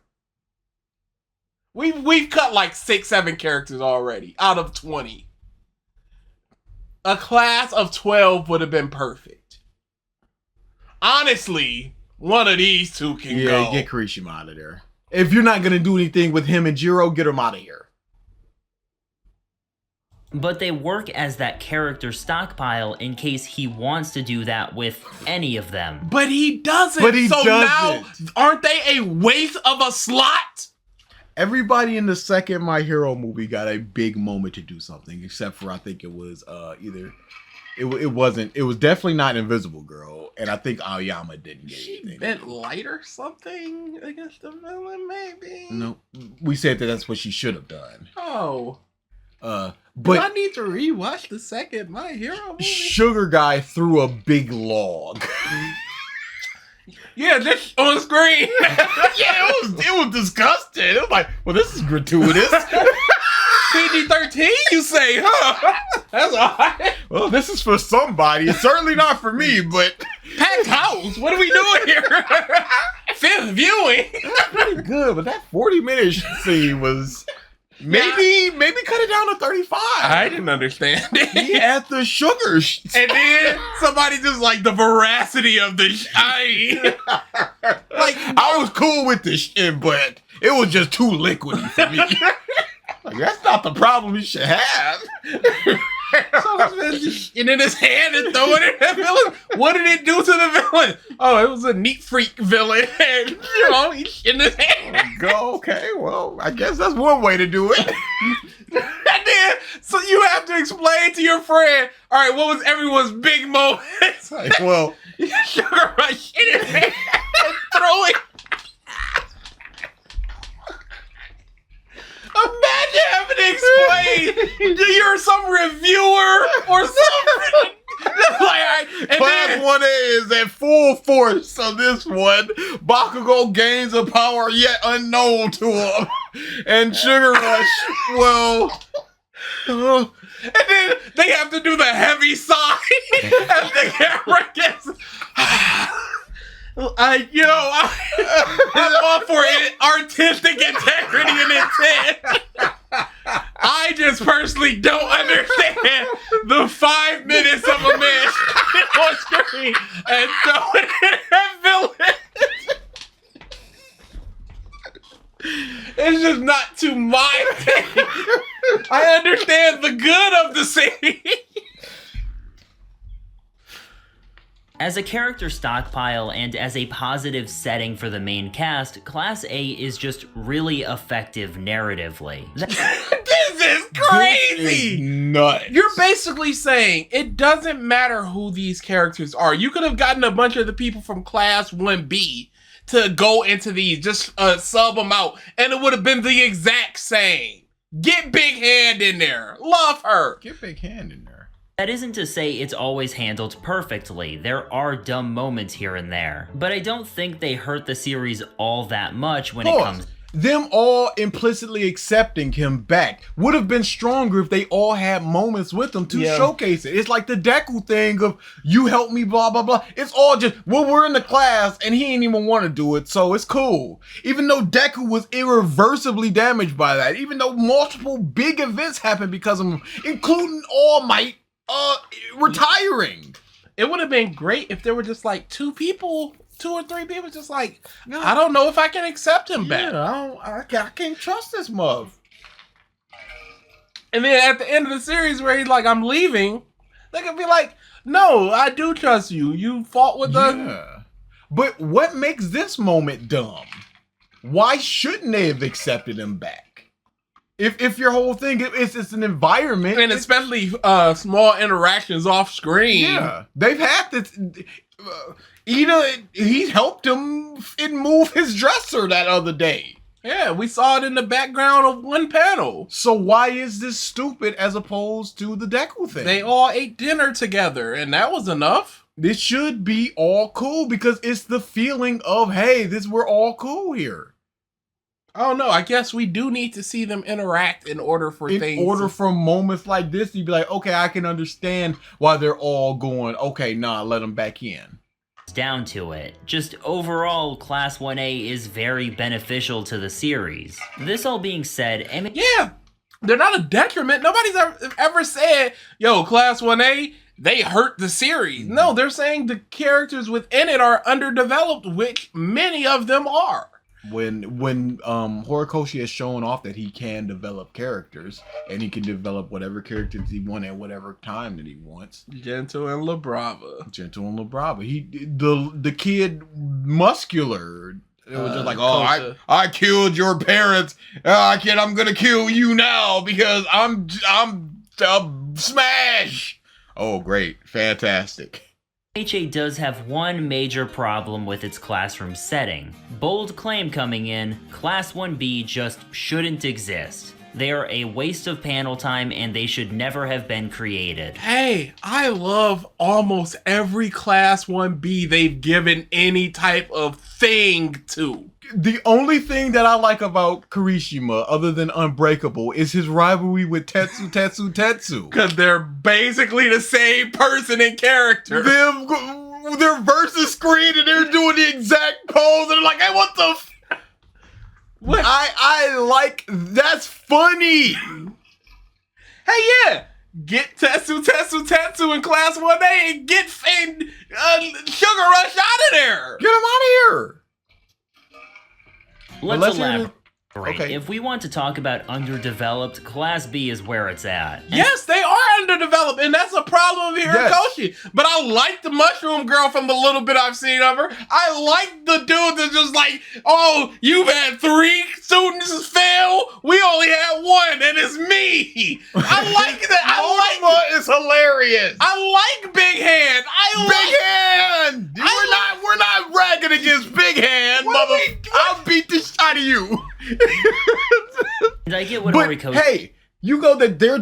We've cut like 6-7 characters already out of 20. A class of 12 would have been perfect. Honestly, one of these two can go. Yeah, get Kirishima out of there. If you're not gonna do anything with him and Jiro, get him out of here. But they work as that character stockpile in case he wants to do that with any of them. But he doesn't. Now, aren't they a waste of a slot? Everybody in the second My Hero movie got a big moment to do something, except for I think it was it was definitely not Invisible Girl, and I think Aoyama didn't get anything. She bent light or something against the villain, maybe? No, we said that's what she should have done. Oh. But I need to rewatch the second My Hero movie. Sugar Guy threw a big log. Yeah, just on screen. Yeah, it was disgusting. It was like, well, this is gratuitous. PG-13, you say, huh? That's all right. Well, this is for somebody. It's certainly not for me, but packed house. What are we doing here? Fifth viewing. Pretty good, but that 40-minute scene was maybe cut it down to 35. I didn't understand it. He had the sugar. And then somebody just like the veracity of the like I was cool with this shit, but it was just too liquidy for me. Like, that's not the problem you should have. So this man just in his hand and throwing it at the villain. What did it do to the villain? Oh, it was a neat freak villain. And, you know, he's in his hand. Go, okay, well, I guess that's one way to do it. And then, so you have to explain to your friend, all right, what was everyone's big moment? Like, well, Sugar Rush in his hand and throw it. Imagine having to explain you're some reviewer or something. Like, and Class 1A is at full force, so this one, Bakugo gains a power yet unknown to him. And Sugar Rush, well... and then they have to do the heavy sigh as the camera gets... I'm all for artistic integrity and intent. I just personally don't understand the 5 minutes of a man on screen and throwing it at villain. It's just not to my taste. I understand the good of the scene. As a character stockpile and as a positive setting for the main cast, Class A is just really effective narratively. This is crazy! This is nuts. You're basically saying it doesn't matter who these characters are. You could have gotten a bunch of the people from Class 1B to go into these, just sub them out, and it would have been the exact same. Get Big Hand in there. Love her. Get Big Hand in there. That isn't to say it's always handled perfectly. There are dumb moments here and there. But I don't think they hurt the series all that much when it comes... Them all implicitly accepting him back would have been stronger if they all had moments with them to showcase it. It's like the Deku thing of, you help me, blah, blah, blah. It's all just, well, we're in the class and he ain't even want to do it, so it's cool. Even though Deku was irreversibly damaged by that, even though multiple big events happened because of him, including All Might retiring. It would have been great if there were just like 2 or 3 people just like, I don't know if I can accept him back. I can't trust this mug. And then at the end of the series where he's like, I'm leaving, they could be like, no, I do trust you. You fought with Yeah. But what makes this moment dumb? Why shouldn't they have accepted him back? If your whole thing is it's an environment. And especially small interactions off screen. Yeah. They've had this. He helped him move his dresser that other day. Yeah, we saw it in the background of one panel. So why is this stupid as opposed to the Deku thing? They all ate dinner together, and that was enough. This should be all cool because it's the feeling of, hey, we're all cool here. I don't know. I guess we do need to see them interact in order for moments like this, you'd be like, okay, I can understand why they're all going, okay, nah, let them back in. Down to it. Just overall, Class 1A is very beneficial to the series. This all being said, yeah, they're not a detriment. Nobody's ever said, yo, Class 1A, they hurt the series. No, they're saying the characters within it are underdeveloped, which many of them are. When Horikoshi has shown off that he can develop characters and he can develop whatever characters he wants at whatever time that he wants. Gentle and LaBrava. The kid muscular. It was just like, oh, I killed your parents. Kid, I'm gonna kill you now because I'm smash. Oh, great, fantastic. HA does have one major problem with its classroom setting. Bold claim coming in, Class 1B just shouldn't exist. They are a waste of panel time and they should never have been created. Hey, I love almost every Class 1B they've given any type of thing to. The only thing that I like about Kirishima, other than Unbreakable, is his rivalry with Tetsu. Because they're basically the same person in character. They're versus screen and they're doing the exact pose and they're like, hey, what the what? I like, that's funny. Hey, yeah. Get Tetsu in Class 1A and get Sugar Rush out of there. Get him out of here. Let's elaborate. Okay. If we want to talk about underdeveloped, Class B is where it's at. Yes, they are underdeveloped, and that's a problem with Hirikoshi. Yes. But I like the mushroom girl from the little bit I've seen of her. I like the dude that's just like, oh, you've had 3 students fail. We only had 1, and it's me. I like that. It's hilarious. I like Big Hand. Big Hand. We're not ragging against Big Hand, mother. I'll beat the shit out of you. And I get what Horikoshi. Hey, you go that they're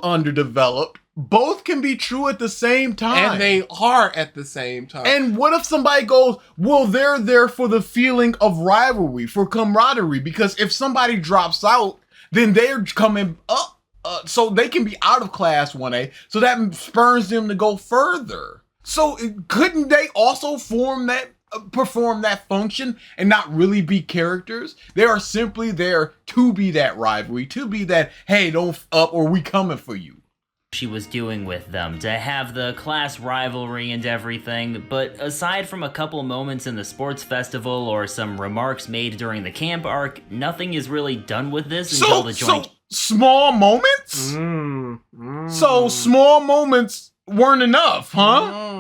underdeveloped. Both can be true at the same time. And they are at the same time. And what if somebody goes, well, they're there for the feeling of rivalry, for camaraderie, because if somebody drops out, then they're coming up, so they can be out of Class 1A, so that spurs them to go further. So couldn't they also perform that function and not really be characters? They are simply there to be that rivalry, to be that, hey, don't up or we coming for you. She was doing with them, to have the class rivalry and everything, but aside from a couple moments in the sports festival or some remarks made during the camp arc, nothing is really done with this until the joint... So small moments? So small moments weren't enough, huh?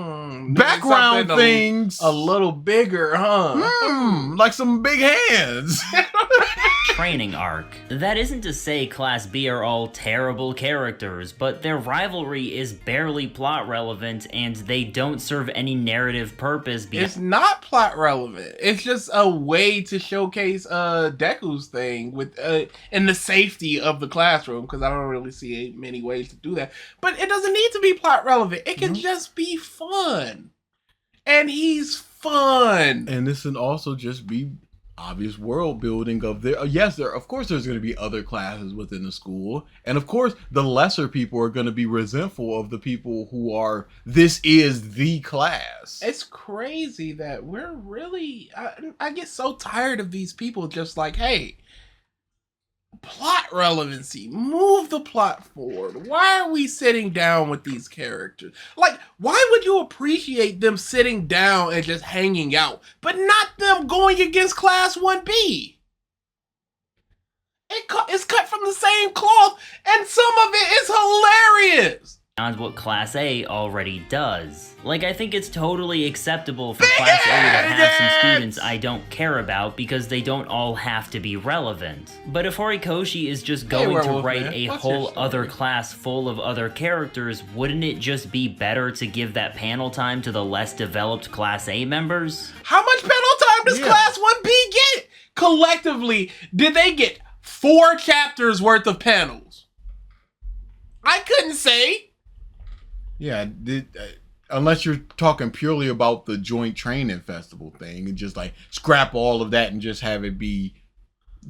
Background things. A little bigger, huh? Like some big hands. Training arc. That isn't to say Class B are all terrible characters, but their rivalry is barely plot relevant and they don't serve any narrative purpose. It's not plot relevant. It's just a way to showcase Deku's thing with in the safety of the classroom, because I don't really see many ways to do that. But it doesn't need to be plot relevant. It can just be fun. And he's fun. And this can also just be obvious world building of there. Yes, of course there's going to be other classes within the school. And of course the lesser people are going to be resentful of the people who are, this is the class. It's crazy that we're really, I get so tired of these people just like, hey, plot relevancy, move the plot forward. Why are we sitting down with these characters? Like, why would you appreciate them sitting down and just hanging out, but not them going against Class 1B? It's cut from the same cloth, and some of it is hilarious. Beyond what Class A already does. Like, I think it's totally acceptable for Big Class A to have some hands! students I don't care about because they don't all have to be relevant. But if Horikoshi is just going to Werewolf write Man, a what's your whole story? other class full of other characters, wouldn't it just be better to give that panel time to the less developed Class A members? How much panel time does Yeah. Class 1B get? Collectively, did they get 4 chapters worth of panels? I couldn't say. Yeah, unless you're talking purely about the joint training festival thing and just like scrap all of that and just have it be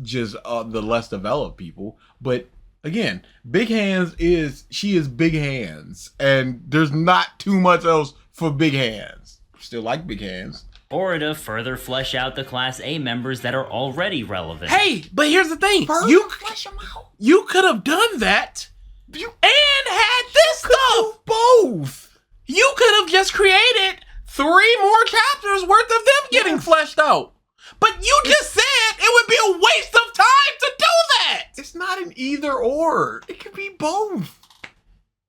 just the less developed people. But again, Big Hands she is Big Hands, and there's not too much else for Big Hands. Still like Big Hands. Or to further flesh out the Class A members that are already relevant. Hey, but here's the thing. You could have done that and had this stuff. Both. You could have just created 3 more chapters worth of them getting fleshed out. But you just said it would be a waste of time to do that. It's not an either or. It could be both.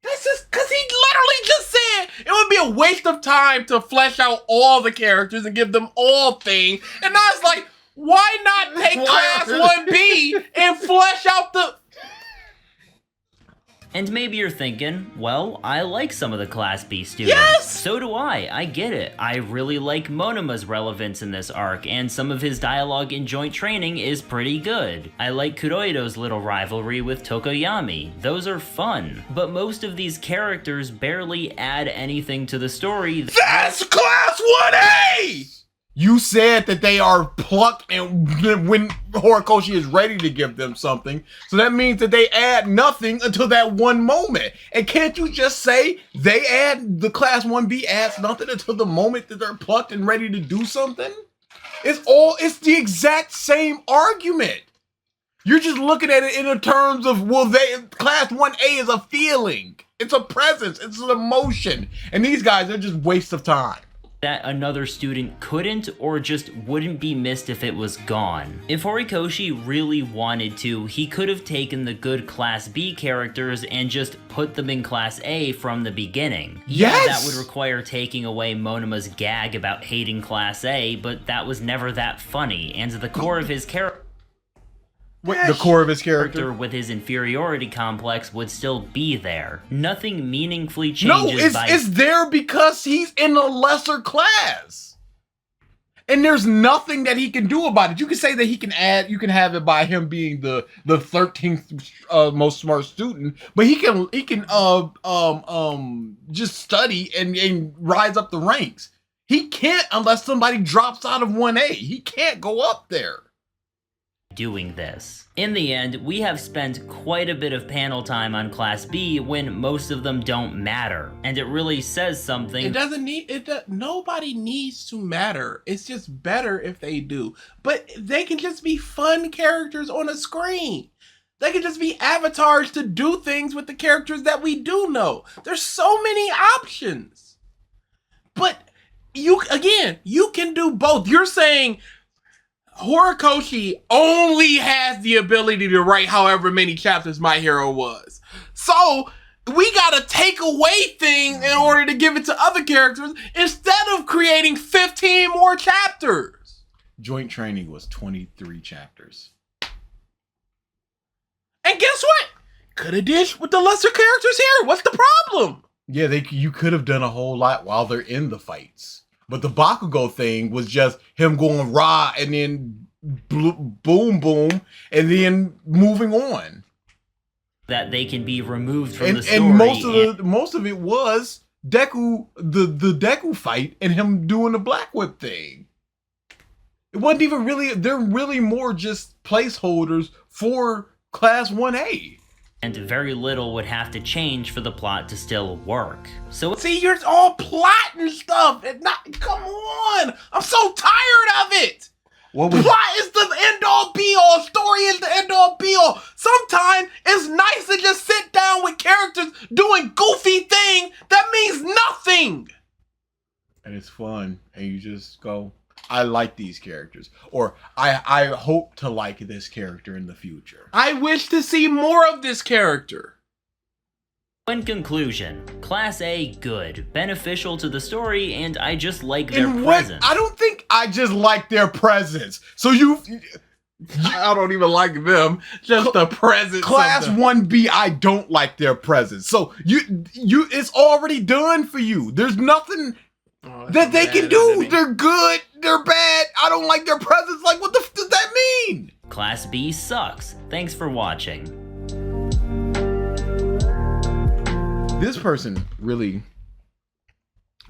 This is because he literally just said it would be a waste of time to flesh out all the characters and give them all things. And I was like, why not take Class 1B and flesh out the... And maybe you're thinking, well, I like some of the Class B students. Yes! So do I get it. I really like Monama's relevance in this arc, and some of his dialogue in joint training is pretty good. I like Kuroido's little rivalry with Tokoyami. Those are fun. But most of these characters barely add anything to the story. That's Class 1A! You said that they are plucked and when Horikoshi is ready to give them something. So that means that they add nothing until that one moment. And can't you just say the Class 1B adds nothing until the moment that they're plucked and ready to do something? It's the exact same argument. You're just looking at it in terms of, Class 1A is a feeling. It's a presence. It's an emotion. And these guys are just waste of time. That another student couldn't or just wouldn't be missed if it was gone. If Horikoshi really wanted to, he could have taken the good Class B characters and just put them in Class A from the beginning. Yeah, Yes! that would require taking away Monama's gag about hating Class A, but that was never that funny, and the core of his character The core of his character. with his inferiority complex would still be there. Nothing meaningfully No, changes it's there because he's in a lesser class. And there's nothing that he can do about it. You can say that you can have it by him being the 13th most smart student, but he can just study and rise up the ranks. He can't unless somebody drops out of 1A. He can't go up there. Doing this. In the end, we have spent quite a bit of panel time on Class B when most of them don't matter, and it really says something. It doesn't need nobody needs to matter. It's just better if they do. But they can just be fun characters on a screen. They can just be avatars to do things with the characters that we do know. There's so many options. But you can do both. You're saying Horikoshi only has the ability to write however many chapters My Hero was. So we gotta take away things in order to give it to other characters instead of creating 15 more chapters. Joint training was 23 chapters. And guess what? Could have did with the lesser characters here. What's the problem? Yeah, you could have done a whole lot while they're in the fights. But the Bakugo thing was just him going rah and then boom boom and then moving on. That they can be removed from the story. And most of it was Deku the Deku fight and him doing the Black Whip thing. It wasn't even really. They're really more just placeholders for Class 1A. And very little would have to change for the plot to still work. So See, you're all plot and stuff. Come on. I'm so tired of it. What was Plot is the end all be all. Story is the end all be all. Sometimes it's nice to just sit down with characters doing goofy things that means nothing. and it's fun, and you just go. I like these characters, or I hope to like this character in the future. I wish to see more of this character. In conclusion, Class A good, beneficial to the story, and I just like their presence. I don't think I just like their presence. So I don't even like them. Just the presence. Class 1B, I don't like their presence. So you it's already done for you. There's nothing that they can do. They're good, they're bad. I don't like their presence. Like, what the f does that mean? Class B sucks. Thanks for watching. This person really,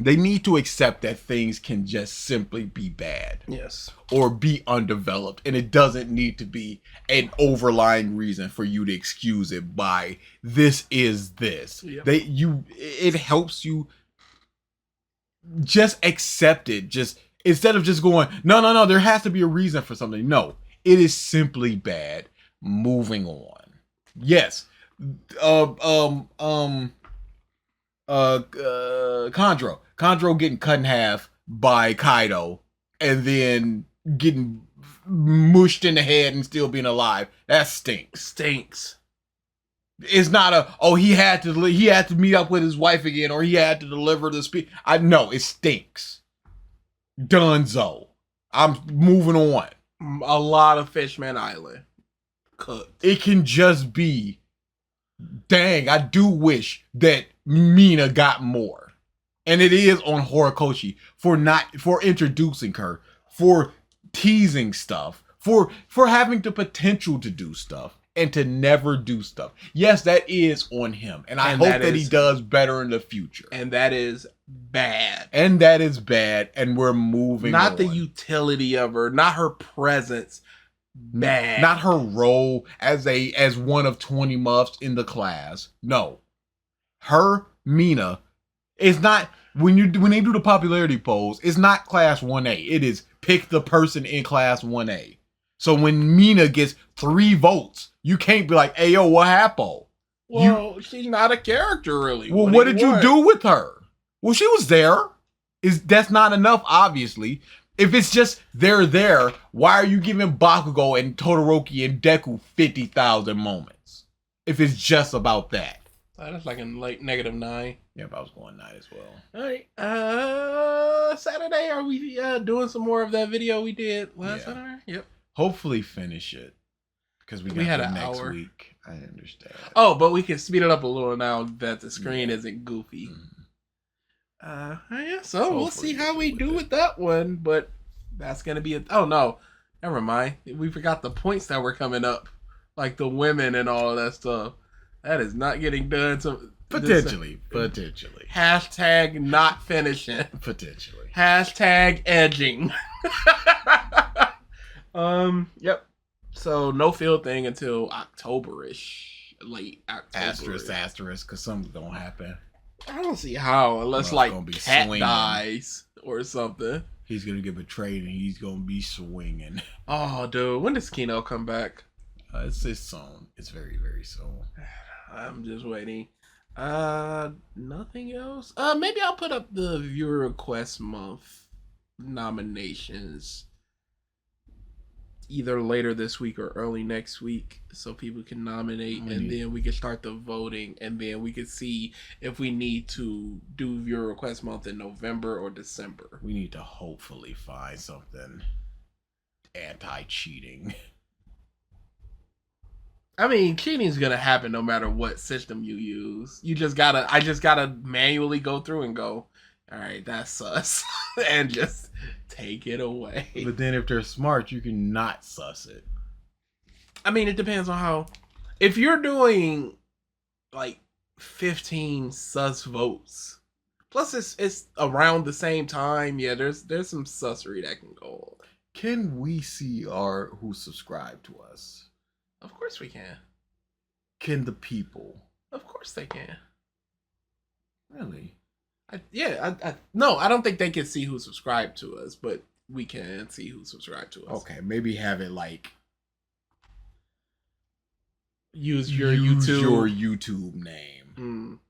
they need to accept that things can just simply be bad. Yes. Or be undeveloped. And it doesn't need to be an overlying reason for you to excuse it by this is this. Yep. It helps you just accept it. Just instead of just going, no, there has to be a reason for something. No, it is simply bad. Moving on. Yes. Chondro getting cut in half by Kaido and then getting mushed in the head and still being alive. That stinks. It's not he had to meet up with his wife again, or he had to deliver the speech. I know it stinks. Dunzo. I'm moving on. A lot of Fishman Island cooked. It can just be, dang, I do wish that Mina got more. And it is on Horikoshi for introducing her, for teasing stuff, for having the potential to do stuff and to never do stuff. Yes, that is on him. And I hope that he does better in the future. And that is bad. And we're moving on. Not the utility of her, not her presence. Bad. Not her role as one of 20 muffs in the class. No. Her, Mina, is not, when they do the popularity polls, it's not class 1A. It is pick the person in class 1A. So when Mina gets 3 votes, you can't be like, hey, yo, what happened? Well, she's not a character, really. Well, what did you do with her? Well, she was there. That's not enough, obviously. If it's just they're there, why are you giving Bakugo and Todoroki and Deku 50,000 moments? If it's just about that. That's like a -9. Yeah, but I was going 9 as well. All right. Saturday, are we doing some more of that video we did last Saturday? Yep. Hopefully finish it. Because we had it an next hour. week. I understand. Oh, but we can speed it up a little now that the screen isn't goofy. Yeah, so Hopefully we'll see how we do with that one, but that's gonna be oh no, never mind. We forgot the points that were coming up, like the women and all of that stuff. That is not getting done. So Potentially. Hashtag not finishing. Potentially. Hashtag edging. Yep. So no field thing until October-ish, late October. Asterisk, because something's gonna happen. I don't see how, unless like Cat swinging. dies or something. He's gonna get betrayed and he's gonna be swinging. Oh, dude, when does Kino come back? It's soon. It's very, very soon. I'm just waiting. Nothing else. Maybe I'll put up the viewer request month nominations either later this week or early next week, so people can nominate, and then we can start the voting, and then we can see if we need to do viewer request month in November or December. We need to hopefully find something anti-cheating. I mean, cheating is gonna happen no matter what system you use. I just gotta manually go through and go, all right, that's sus, and just take it away. But then if they're smart, you can not sus it. I mean, it depends on how. If you're doing like 15 sus votes, plus it's around the same time, yeah, there's some sussery that can go on. Can we see who subscribe to us? Of course we can. Can the people? Of course they can. Really? No, I don't think they can see who subscribed to us, but we can see who subscribed to us. Okay, maybe have it like use your YouTube name.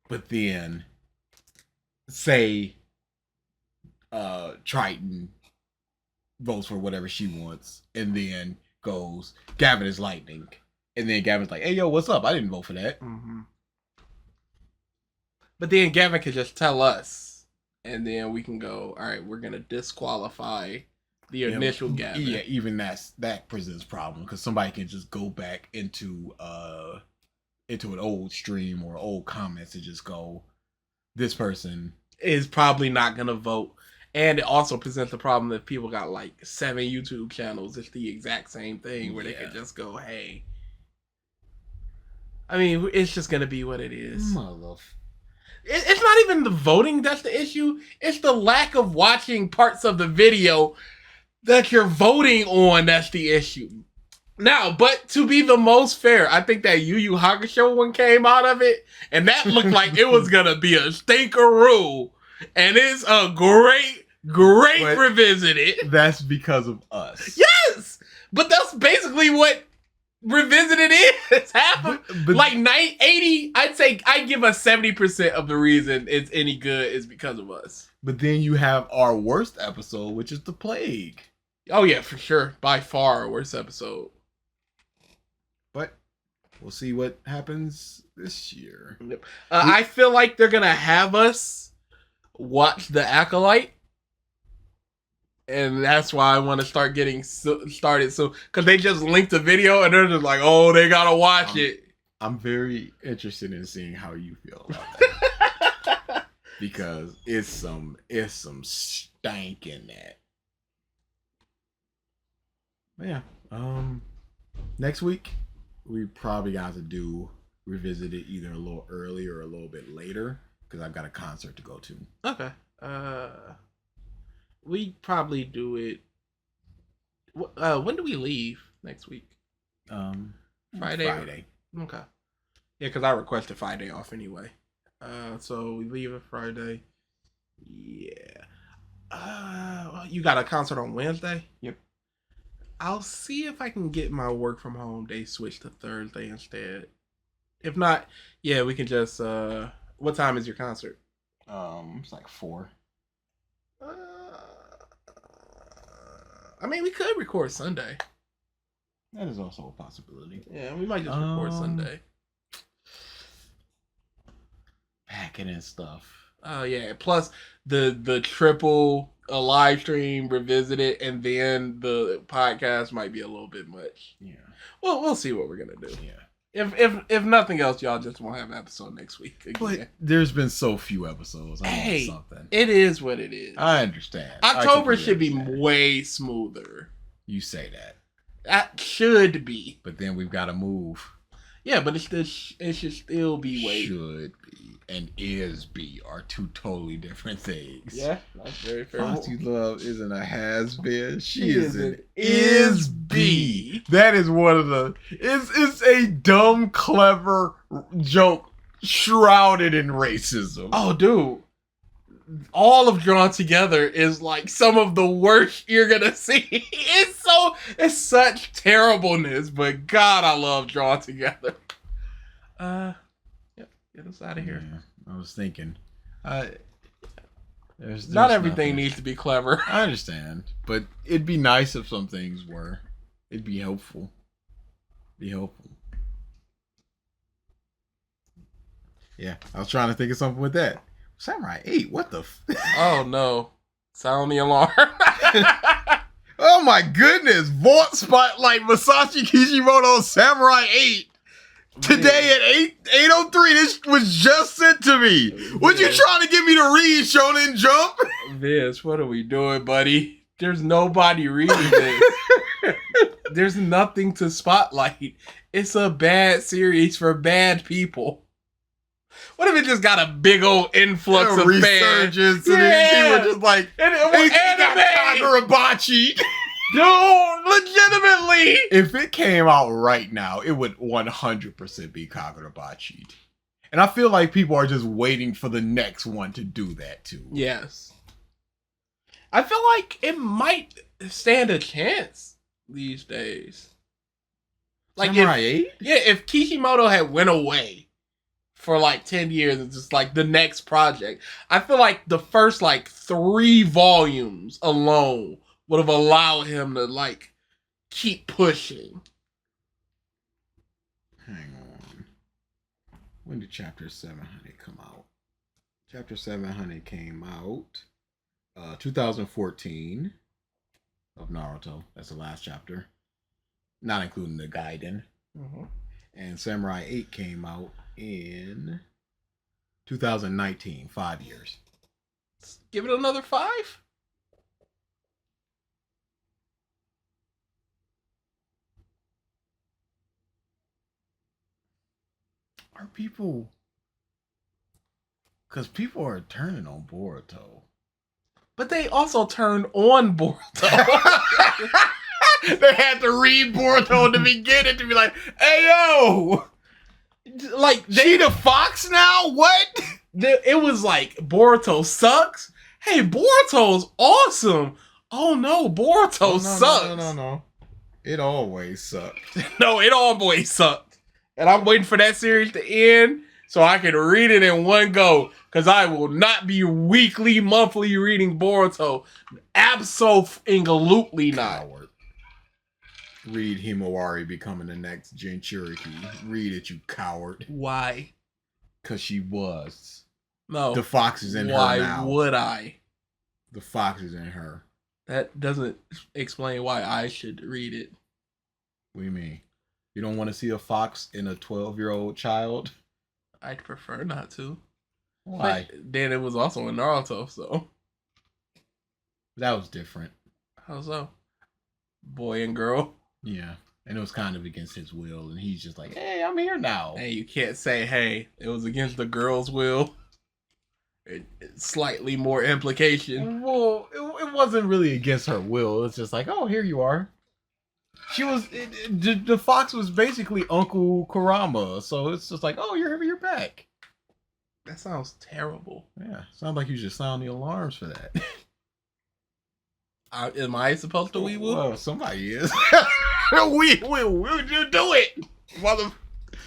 But then say Triton votes for whatever she wants, and then goes, Gavin is lightning. And then Gavin's like, hey, yo, what's up? I didn't vote for that. Mm-hmm. But then Gavin could just tell us, and then we can go, all right, we're going to disqualify the initial Gavin. Yeah, even that presents problem, because somebody can just go back into an old stream or old comments and just go, this person is probably not going to vote. And it also presents the problem that people got like 7 YouTube channels. It's the exact same thing where they could just go, hey. I mean, it's just going to be what it is. It's not even the voting that's the issue. It's the lack of watching parts of the video that you're voting on that's the issue. Now, but to be the most fair, I think that Yu Yu Hakusho one came out of it, and that looked like it was going to be a stinkeroo. And it's a great but Revisited. That's because of us. Yes! But that's basically what Revisited is. Half of, like 80, I'd give us 70% of the reason it's any good is because of us. But then you have our worst episode, which is The Plague. Oh yeah, for sure. By far our worst episode. But we'll see what happens this year. I feel like they're going to have us watch The Acolyte. And that's why I want to start getting started. So, because they just linked the video and they're just like, oh, they got to watch it. I'm very interested in seeing how you feel about that. Because it's some stank in that. But yeah. Next week, we probably got to do Revisited either a little early or a little bit later. Because I've got a concert to go to. Okay. We probably do it. When do we leave next week? Friday. Okay. Yeah, because I requested Friday off anyway. So we leave it Friday. Yeah. You got a concert on Wednesday? Yep. I'll see if I can get my work from home day switched to Thursday instead. If not, yeah, we can just. What time is your concert? It's like 4. I mean, we could record Sunday. That is also a possibility. Yeah, we might just record Sunday. Packing and stuff. Oh yeah. Plus the triple live stream Revisited, and then the podcast might be a little bit much. Yeah. Well, we'll see what we're gonna do. Yeah. If nothing else, y'all just won't have an episode next week again. But there's been so few episodes. Hey, something. It is what it is. I understand. October should be way smoother. You say that. That should be. But then we've got to move. Yeah, but it should still be way. Should be and is be are two totally different things. Yeah, that's very fair. Auntie Love isn't a has been. She is an is be. That is one of the. It's a dumb, clever joke shrouded in racism. Oh, dude. All of Drawn Together is like some of the worst you're gonna see. It's such terribleness, but God, I love Drawn Together. Yep, get us out of here. Yeah, I was thinking, there's not everything nothing. needs to be clever. I understand, but it'd be nice if some things were. It'd be helpful. Yeah, I was trying to think of something with that. Samurai 8, what the Oh no. Sound the alarm. Oh my goodness. Vault Spotlight Masashi Kishimoto Samurai 8. Today at 8:03. This was just sent to me. What you trying to get me to read, Shonen Jump? Vince, what are we doing, buddy? There's nobody reading this. There's nothing to spotlight. It's a bad series for bad people. What if it just got a big old influx of resurgence fans? and then people just like anime. Kagurabachi. Dude, legitimately. If it came out right now, it would 100% be Kagurabachi. And I feel like people are just waiting for the next one to do that too. Yes. I feel like it might stand a chance these days. Like Samurai 8? Yeah, if Kishimoto had went away for like 10 years. It's just like the next project. I feel like the first like 3 volumes alone would have allowed him to like keep pushing. Hang on. When did Chapter 700 come out? Chapter 700 came out 2014 of Naruto. That's the last chapter. Not including the Gaiden. Mm-hmm. And Samurai 8 came out in 2019. 5 years. Give it another 5? Are people... Because people are turning on Boruto. But they also turned on Boruto. They had to read Boruto in the beginning to be like, hey, yo! Like, She the fox now? What? it was like, Boruto sucks? Hey, Boruto's awesome! Oh no, Boruto sucks! No. It always sucked. No, it always sucked. And I'm waiting for that series to end so I can read it in one go. Because I will not be weekly, monthly reading Boruto. Absolutely not. Coward. Read Himawari becoming the next Jinchuriki. Read it, you coward. Why? Because she was. No. The fox is in her now. Why would I? The fox is in her. That doesn't explain why I should read it. What do you mean? You don't want to see a fox in a 12-year-old child? I'd prefer not to. Why? But then it was also in Naruto, so. That was different. How so? Boy and girl. Yeah. And it was kind of against his will. And he's just like, hey, I'm here now. Hey, you can't say, hey, it was against the girl's will. It's slightly more implication. Well, it wasn't really against her will. It's just like, oh, here you are. She was... the fox was basically Uncle Kurama. So it's just like, oh, you're back. That sounds terrible. Yeah. Sounds like you should sound the alarms for that. Am I supposed to wee woo? Well, somebody is. we do it, mother.